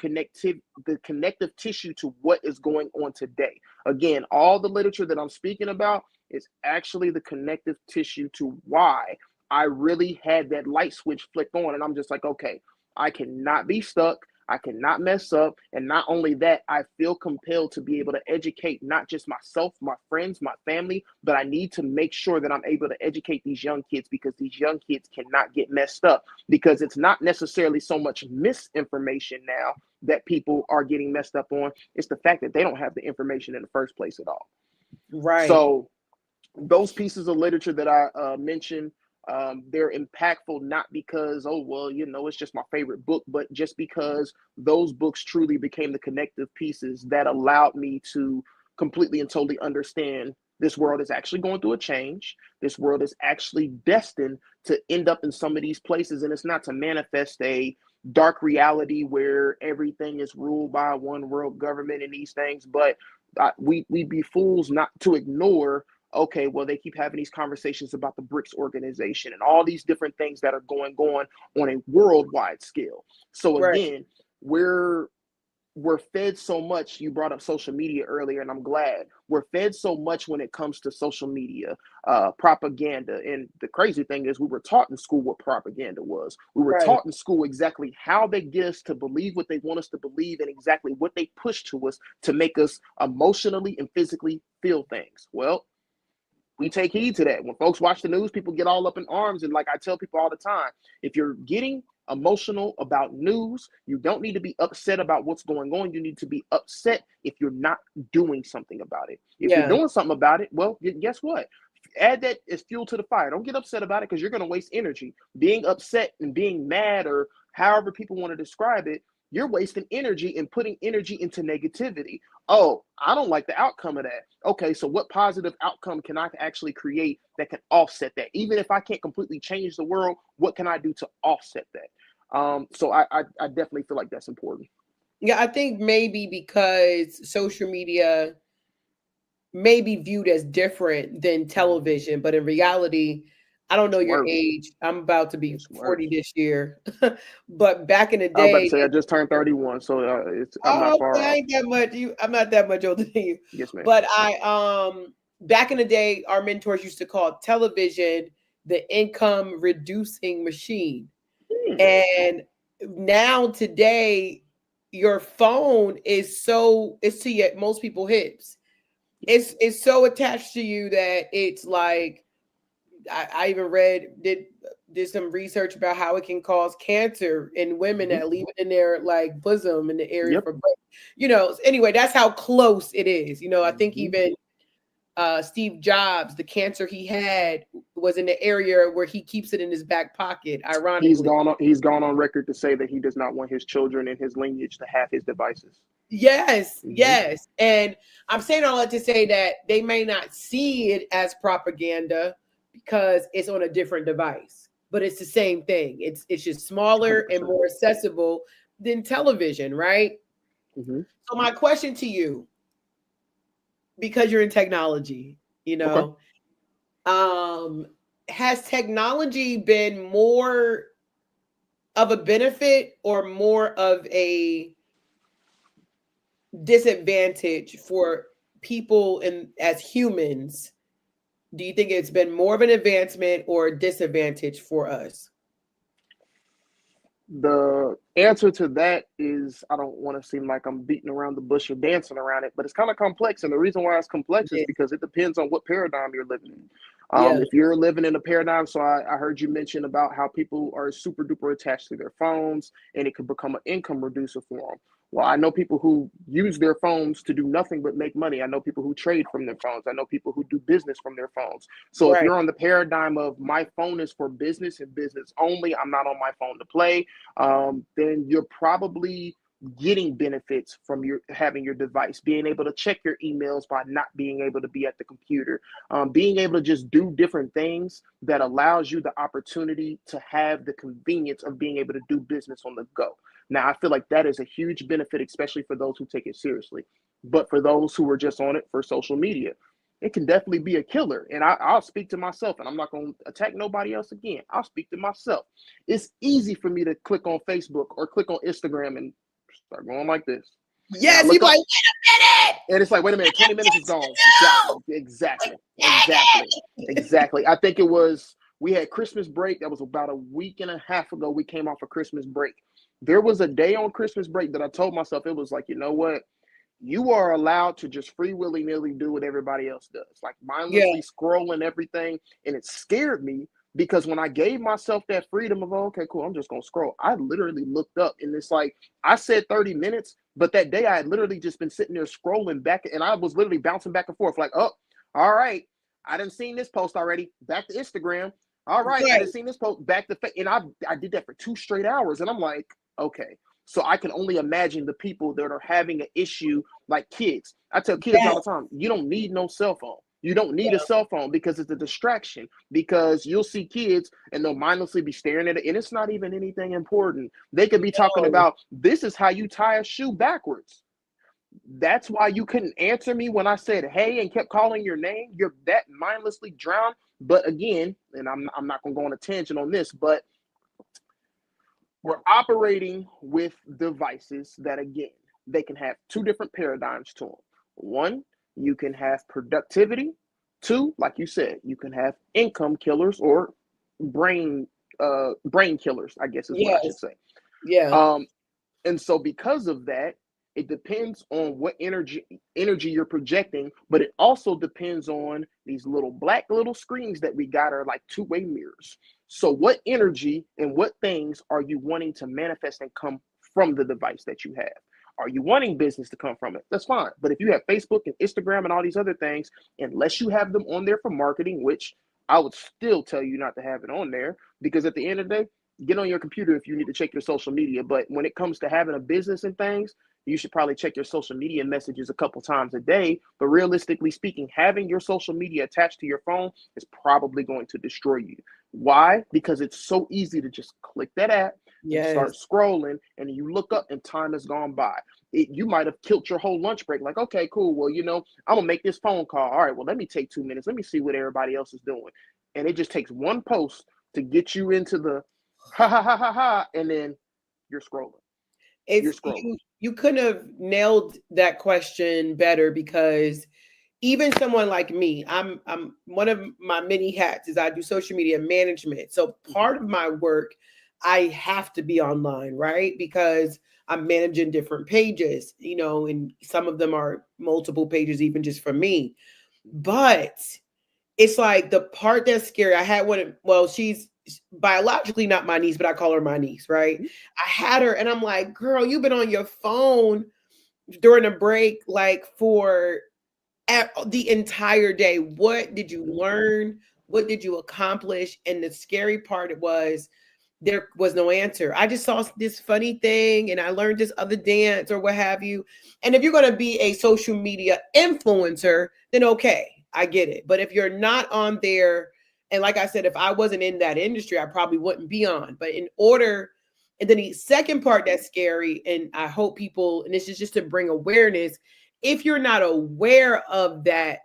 connective tissue to what is going on today. Again, all the literature that I'm speaking about is actually the connective tissue to why I really had that light switch flick on, and I'm just like, okay, I cannot be stuck. I cannot mess up. And not only that, I feel compelled to be able to educate not just myself, my friends, my family, but I need to make sure that I'm able to educate these young kids because these young kids cannot get messed up because it's not necessarily so much misinformation now that people are getting messed up on. It's the fact that they don't have the information in the first place at all. right. So those pieces of literature that I mentioned, They're impactful not because, oh, well, it's just my favorite book, but just because those books truly became the connective pieces that allowed me to completely and totally understand this world is actually going through a change. This world is actually destined to end up in some of these places, and it's not to manifest a dark reality where everything is ruled by one world government and these things, but we'd be fools not to ignore, okay, well, they keep having these conversations about the BRICS organization and all these different things that are going on a worldwide scale. So again, we're fed so much. You brought up social media earlier, and I'm glad we're fed so much when it comes to social media, propaganda. And the crazy thing is we were taught in school what propaganda was. We were taught in school exactly how they get us to believe what they want us to believe and exactly what they push to us to make us emotionally and physically feel things. Well, we take heed to that. When folks watch the news, people get all up in arms. And like I tell people all the time, if you're getting emotional about news, you don't need to be upset about what's going on. You need to be upset if you're not doing something about it. If you're doing something about it, well, guess what? Add that as fuel to the fire. Don't get upset about it because you're going to waste energy. Being upset and being mad, or however people want to describe it, you're wasting energy and putting energy into negativity. Oh, I don't like the outcome of that. Okay, so what positive outcome can I actually create that can offset that? Even if I can't completely change the world, what can I do to offset that? So I definitely feel like that's important. Yeah, I think maybe because social media may be viewed as different than television, but in reality, I don't know your age. I'm about to be 40 this year, but back in the day, I was about to say I just turned 31, so I'm not far off. I ain't that much. I'm not that much older than you. Yes, ma'am. But back in the day, our mentors used to call television the income reducing machine, and now today, your phone is it's to most people hips. It's so attached to you that it's like I even did some research about how it can cause cancer in women that leave it in their like bosom in the area for birth. Anyway, that's how close it is. I think even Steve Jobs, the cancer he had was in the area where he keeps it in his back pocket. Ironically, he's gone on record to say that he does not want his children and his lineage to have his devices. Yes. And I'm saying all that to say that they may not see it as propaganda because it's on a different device, but it's the same thing. It's just smaller 100%. And more accessible than television, right? So my question to you, because you're in technology, has technology been more of a benefit or more of a disadvantage for people and as humans? Do you think it's been more of an advancement or a disadvantage for us? The answer to that is, I don't want to seem like I'm beating around the bush or dancing around it, but it's kind of complex. And the reason why it's complex is because it depends on what paradigm you're living in. If you're living in a paradigm, so I heard you mention about how people are super duper attached to their phones and it could become an income reducer for them. Well, I know people who use their phones to do nothing but make money. I know people who trade from their phones. I know people who do business from their phones. So if you're on the paradigm of my phone is for business and business only, I'm not on my phone to play, then you're probably getting benefits from having your device, being able to check your emails by not being able to be at the computer, being able to just do different things that allows you the opportunity to have the convenience of being able to do business on the go. Now, I feel like that is a huge benefit, especially for those who take it seriously. But for those who are just on it for social media, it can definitely be a killer. And I'll speak to myself, and I'm not going to attack nobody else again. I'll speak to myself. It's easy for me to click on Facebook or click on Instagram and start going like this. Yes, you're like, wait a minute. And it's like, wait a minute, 20 minutes is gone. Exactly. I think we had Christmas break. That was about a week and a half ago. We came off of Christmas break. There was a day on Christmas break that I told myself, it was like, you know what? You are allowed to just free willy-nilly do what everybody else does. Like mindlessly scrolling everything. And it scared me because when I gave myself that freedom of, okay, cool, I'm just going to scroll. I literally looked up and it's like, I said 30 minutes, but that day I had literally just been sitting there scrolling back and I was literally bouncing back and forth like, oh, all right. I done seen this post already. Back to Instagram. All right, I Right. just seen this post back to and I did that for 2 straight hours, and I'm like, okay. So I can only imagine the people that are having an issue, like kids. I tell kids all Yes. the time, you don't need no cell phone. You don't need a cell phone because it's a distraction. Because you'll see kids and they'll mindlessly be staring at it, and it's not even anything important. They could be talking No. about this is how you tie a shoe backwards. That's why you couldn't answer me when I said hey and kept calling your name. You're that mindlessly drowned. But again, and I'm not going to go on a tangent on this, but we're operating with devices that, again, they can have two different paradigms to them. One, you can have productivity. Two, like you said, you can have income killers or brain brain killers, I guess is what I should Yes. say. Yeah. And so because of that, it depends on what energy you're projecting, but it also depends on these little black little screens that we got are like two-way mirrors. So what energy and what things are you wanting to manifest and come from the device that you have? Are you wanting business to come from it? That's fine. But if you have Facebook and Instagram and all these other things, unless you have them on there for marketing, which I would still tell you not to have it on there, because at the end of the day, get on your computer if you need to check your social media. But when it comes to having a business and things, you should probably check your social media messages a couple times a day. But realistically speaking, having your social media attached to your phone is probably going to destroy you. Why? Because it's so easy to just click that app and Yes. start scrolling, and you look up and time has gone by. You might have killed your whole lunch break. Like, okay, cool. Well, I'm going to make this phone call. All right, well, let me take 2 minutes. Let me see what everybody else is doing. And it just takes one post to get you into the ha ha ha ha ha, and then you're scrolling. You're It's scrolling. you couldn't have nailed that question better, because even someone like me, I'm one of my many hats is I do social media management. So part of my work, I have to be online, right? Because I'm managing different pages, and some of them are multiple pages, even just for me. But it's like the part that's scary. I had one. Well, she's biologically not my niece, but I call her my niece, right? I had her, and I'm like, girl, you've been on your phone during a break, like for the entire day. What did you learn? What did you accomplish? And the scary part was there was no answer. I just saw this funny thing and I learned this other dance or what have you. And if you're going to be a social media influencer, then okay, I get it. But if you're not on there, and like I said, if I wasn't in that industry, I probably wouldn't be on. But and then the second part that's scary, and I hope people, and this is just to bring awareness, if you're not aware of that,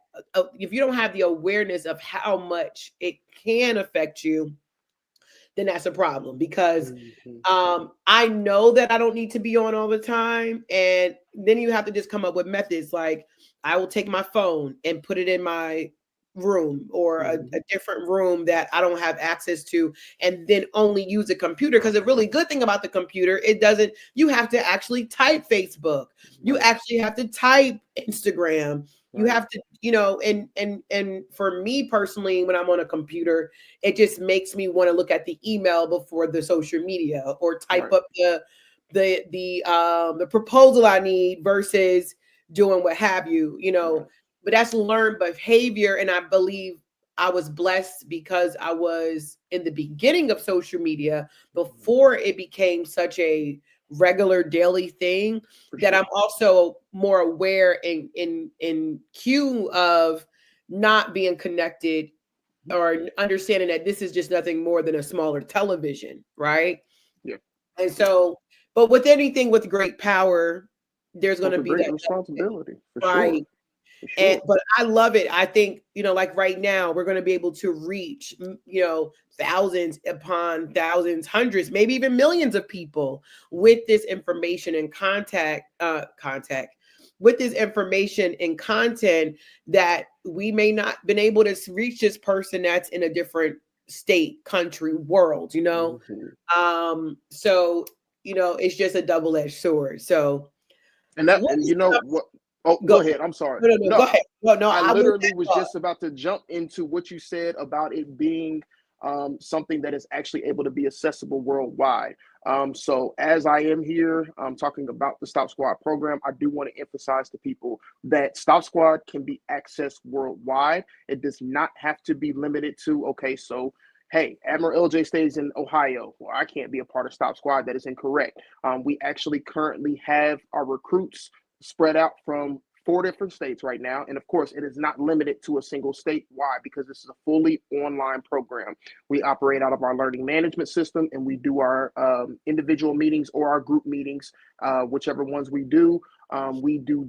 if you don't have the awareness of how much it can affect you, then that's a problem. Because I know that I don't need to be on all the time. And then you have to just come up with methods. Like I will take my phone and put it in my room or a different room that I don't have access to, and then only use a computer. Because the really good thing about the computer, you have to actually type Facebook. You actually have to type Instagram. You have to, and for me personally, when I'm on a computer, it just makes me want to look at the email before the social media, or type up the proposal I need versus doing what have you, But that's learned behavior, and I believe I was blessed because I was in the beginning of social media before it became such a regular daily thing, that I'm also more aware in cue of not being connected, or understanding that this is just nothing more than a smaller television, right? Yeah. And so, but with anything with great power, there's going to be great that responsibility, for right. sure. Sure. But I love it. I think, like right now, we're going to be able to reach, thousands upon thousands, hundreds, maybe even millions of people with this information and contact with this information and content that we may not been able to reach this person that's in a different state, country, world, So, it's just a double-edged sword. So, and you know what? Oh, go ahead. I'm sorry. No, go ahead. No, I literally was just about to jump into what you said about it being something that is actually able to be accessible worldwide. So as I am here talking about the Stop Squad program, I do want to emphasize to people that Stop Squad can be accessed worldwide. It does not have to be limited to, okay, so Hey, Admiral L.J. stays in Ohio. Well, I can't be a part of Stop Squad. That is incorrect. We actually currently have our recruits spread out from 4 different states right now. And of course, it is not limited to a single state. Why? Because this is a fully online program. We operate out of our learning management system, and we do our individual meetings or our group meetings, whichever ones we do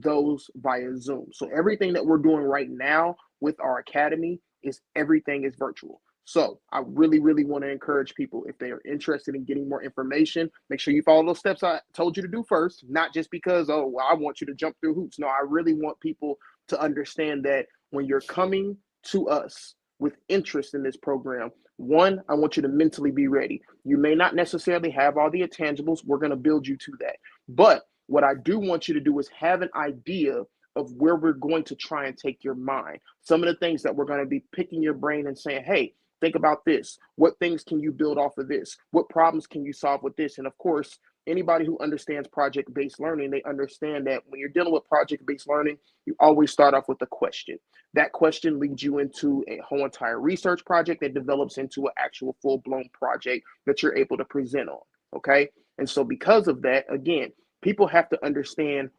those via Zoom. So everything that we're doing right now with our academy is everything is virtual. So I really, really want to encourage people, if they are interested in getting more information, make sure you follow those steps I told you to do first, not just because, oh, well, I want you to jump through hoops. No, I really want people to understand that when you're coming to us with interest in this program, one, I want you to mentally be ready. You may not necessarily have all the intangibles. We're going to build you to that. But what I do want you to do is have an idea of where we're going to try and take your mind. Some of the things that we're going to be picking your brain and saying, hey, think about this. What things can you build off of this? What problems can you solve with this? And of course, anybody who understands project-based learning, they understand that when you're dealing with project-based learning, you always start off with a question. That question leads you into a whole entire research project that develops into an actual full-blown project that you're able to present on, okay? And so because of that, again, people have to understand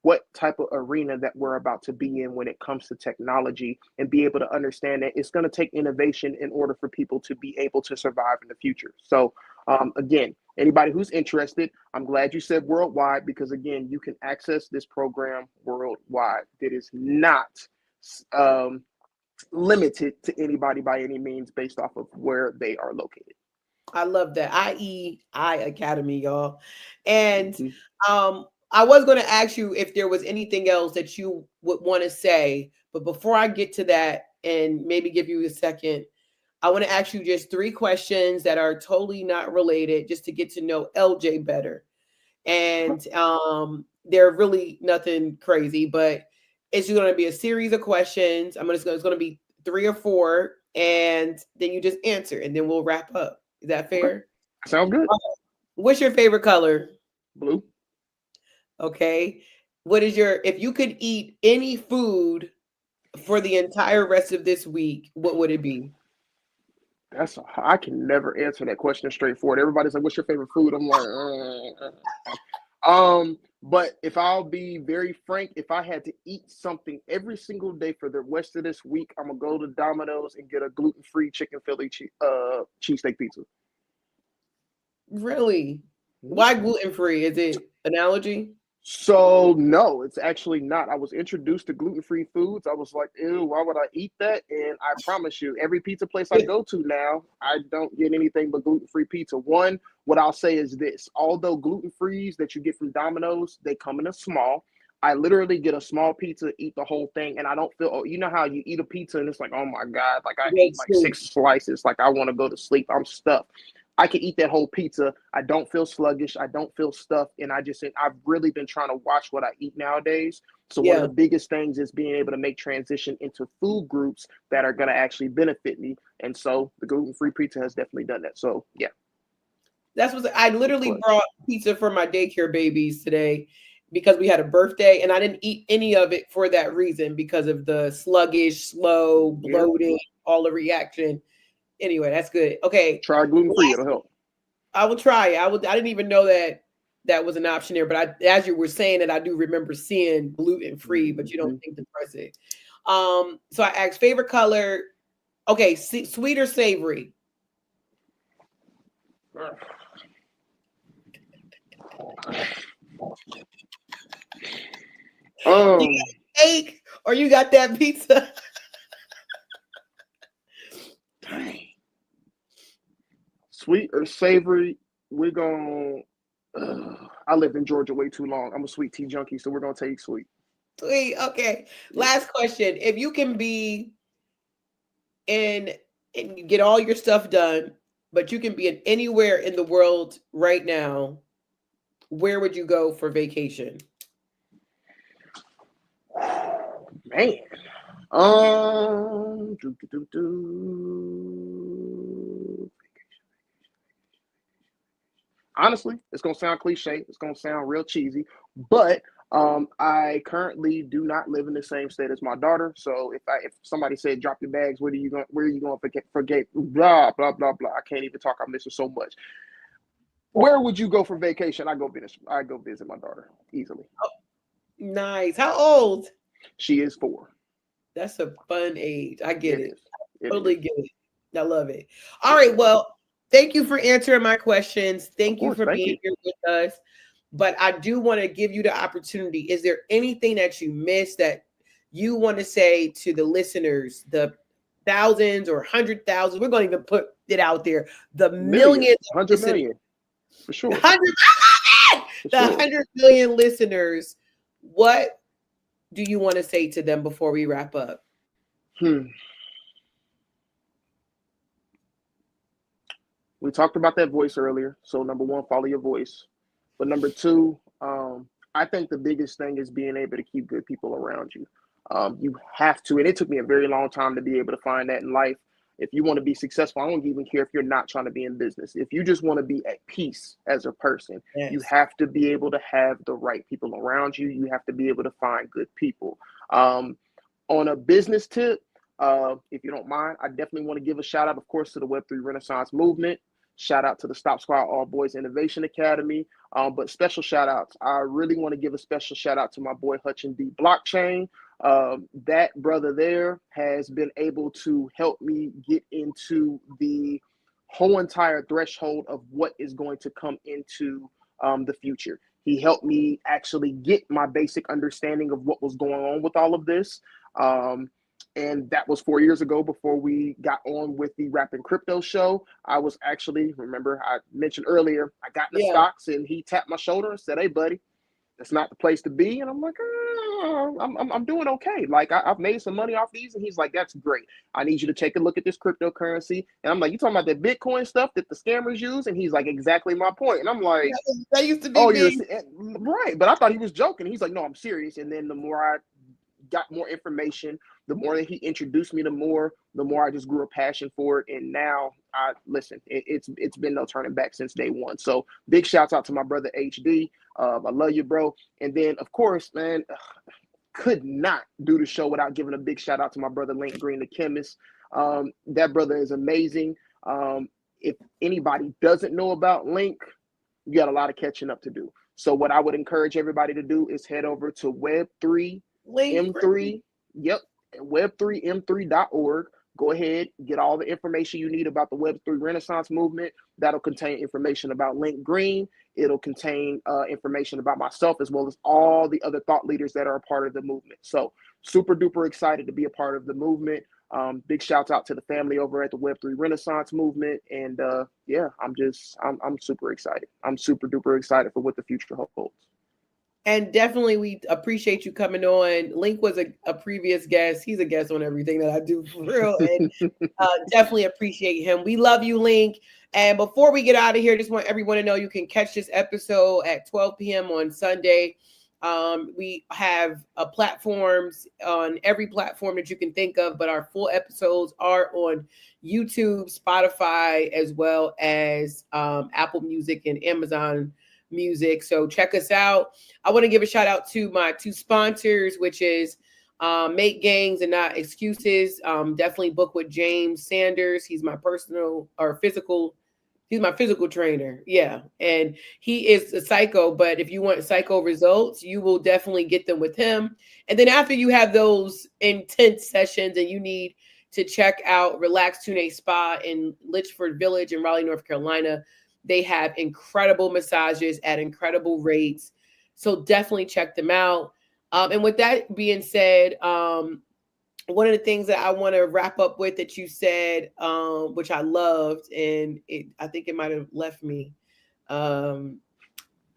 what type of arena that we're about to be in when it comes to technology, and be able to understand that it's going to take innovation in order for people to be able to survive in the future. So again, anybody who's interested, I'm glad you said worldwide, because again, you can access this program worldwide. It is not limited to anybody by any means based off of where they are located. I love that. IEI Academy, y'all. And I was going to ask you if there was anything else that you would want to say, but before I get to that and maybe give you a second, I want to ask you just 3 questions that are totally not related, just to get to know LJ better. And they're really nothing crazy, but it's going to be a series of questions. It's going to be 3 or 4, and then you just answer, and then we'll wrap up. Is that fair? Okay. Sound good. What's your favorite color? Blue. Okay. If you could eat any food for the entire rest of this week, what would it be? I can never answer that question straightforward. Everybody's like, what's your favorite food? I'm like, but if I'll be very frank, if I had to eat something every single day for the rest of this week, I'm gonna go to Domino's and get a gluten-free chicken Philly cheesesteak pizza. Really? Why gluten-free? Is it an allergy? So no, it's actually not. I was introduced to gluten-free foods. I was like, ew, why would I eat that? And I promise you, every pizza place I go to now, I don't get anything but gluten-free pizza. One, what I'll say is this: although gluten-frees that you get from Domino's, they come in a small. I literally get a small pizza, eat the whole thing, and I don't feel, oh, you know how you eat a pizza and it's like, oh my God, like I ate like 6 slices, like I want to go to sleep, I'm stuffed. I can eat that whole pizza. I don't feel sluggish. I don't feel stuffed. And I've really been trying to watch what I eat nowadays. So one of the biggest things is being able to make transition into food groups that are going to actually benefit me. And so the gluten-free pizza has definitely done that. So yeah. That's what I literally brought pizza for my daycare babies today because we had a birthday, and I didn't eat any of it for that reason, because of the sluggish, slow, bloating, all the reaction. Anyway, that's good. Okay. Try gluten-free. It'll help. I will try it. I didn't even know that was an option there, but as you were saying it, I do remember seeing gluten-free, but you don't think to press it. So I asked favorite color. Okay. Sweet or savory? You got cake or you got that pizza? Sweet or savory? We're going I lived in Georgia way too long. I'm a sweet tea junkie, so we're going to take sweet. Sweet. Okay. Last question. If you can be and get all your stuff done, but you can be in anywhere in the world right now, where would you go for vacation? Man. Honestly, it's gonna sound cliche. It's gonna sound real cheesy, but I currently do not live in the same state as my daughter. So if somebody said drop your bags, where are you going for blah blah blah blah. I can't even talk. I miss her so much. Where would you go for vacation? I go visit my daughter easily. Oh, nice. How old? She is 4. That's a fun age. I get it. Totally get it. I love it. All right. Well, thank you for answering my questions. Thank you for being here with us. But I do want to give you the opportunity. Is there anything that you missed that you want to say to the listeners, the thousands or 100,000? We're going to even put it out there. The millions, 100 million, for sure. 100 million listeners. What do you want to say to them before we wrap up? We talked about that voice earlier. So number 1, follow your voice. But number 2, I think the biggest thing is being able to keep good people around you. You have to, and it took me a very long time to be able to find that in life. If you want to be successful, I don't even care if you're not trying to be in business. If you just want to be at peace as a person, you have to be able to have the right people around you. You have to be able to find good people. On a business tip, if you don't mind, I definitely want to give a shout out, of course, to the Web3 Renaissance movement. Shout out to the Stop Squad All Boys Innovation Academy. But special shout outs. I really want to give a special shout out to my boy Hutchin D Blockchain. That brother there has been able to help me get into the whole entire threshold of what is going to come into the future. He helped me actually get my basic understanding of what was going on with all of this. And that was 4 years ago before we got on with the Rapping Crypto show. I was actually, remember I mentioned earlier, I got in the stocks and he tapped my shoulder and said, "Hey, buddy, that's not the place to be." And I'm like, I'm doing okay. Like I've made some money off these. And he's like, "That's great. I need you to take a look at this cryptocurrency." And I'm like, "You talking about that Bitcoin stuff that the scammers use?" And he's like, "Exactly my point." And I'm like, that used to be right. But I thought he was joking. He's like, "No, I'm serious." And then the more I got more information, the more that he introduced me, the more I just grew a passion for it. And now it's been no turning back since day one. So big shouts out to my brother HD. I love you, bro. And then of course, man, could not do the show without giving a big shout out to my brother Link Green, the chemist. That brother is amazing. If anybody doesn't know about Link, you got a lot of catching up to do. So what I would encourage everybody to do is head over to Web3M3. Yep. Web3m3.org. Go ahead, get all the information you need about the Web3 Renaissance movement. That'll contain information about Link Green. It'll contain information about myself, as well as all the other thought leaders that are a part of the movement. So super duper excited to be a part of the movement. Big shouts out to the family over at the Web3 Renaissance movement. And I'm super excited. I'm super duper excited for what the future holds. And definitely we appreciate you coming on. Link was a previous guest. He's a guest on everything that I do for real. And definitely appreciate him. We love you, Link. And before we get out of here, just want everyone to know you can catch this episode at 12 p.m. on Sunday. We have platforms on every platform that you can think of, but our full episodes are on YouTube, Spotify, as well as Apple Music and Amazon Music. So check us out. I want to give a shout out to my 2 sponsors, which is Make Gangs and Not Excuses. Definitely book with James Sanders. He's my he's my physical trainer. Yeah. And he is a psycho, but if you want psycho results, you will definitely get them with him. And then after you have those intense sessions and you need to check out Relax Tune Spa in Litchford Village in Raleigh, North Carolina, they have incredible massages at incredible rates. So definitely check them out. And with that being said, one of the things that I want to wrap up with that you said, which I loved, and I think it might have left me.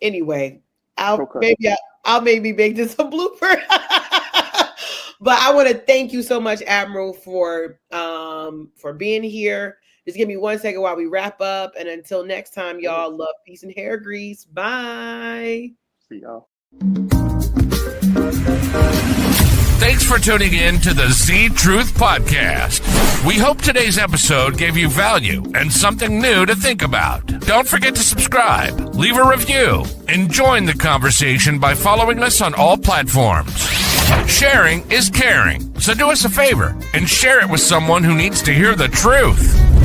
Anyway, I'll maybe make this a blooper. But I want to thank you so much, Admiral, for being here. Just give me 1 second while we wrap up. And until next time, y'all, love, peace, and hair grease. Bye. See y'all. Thanks for tuning in to the Z Truth Podcast. We hope today's episode gave you value and something new to think about. Don't forget to subscribe, leave a review, and join the conversation by following us on all platforms. Sharing is caring, so do us a favor and share it with someone who needs to hear the truth.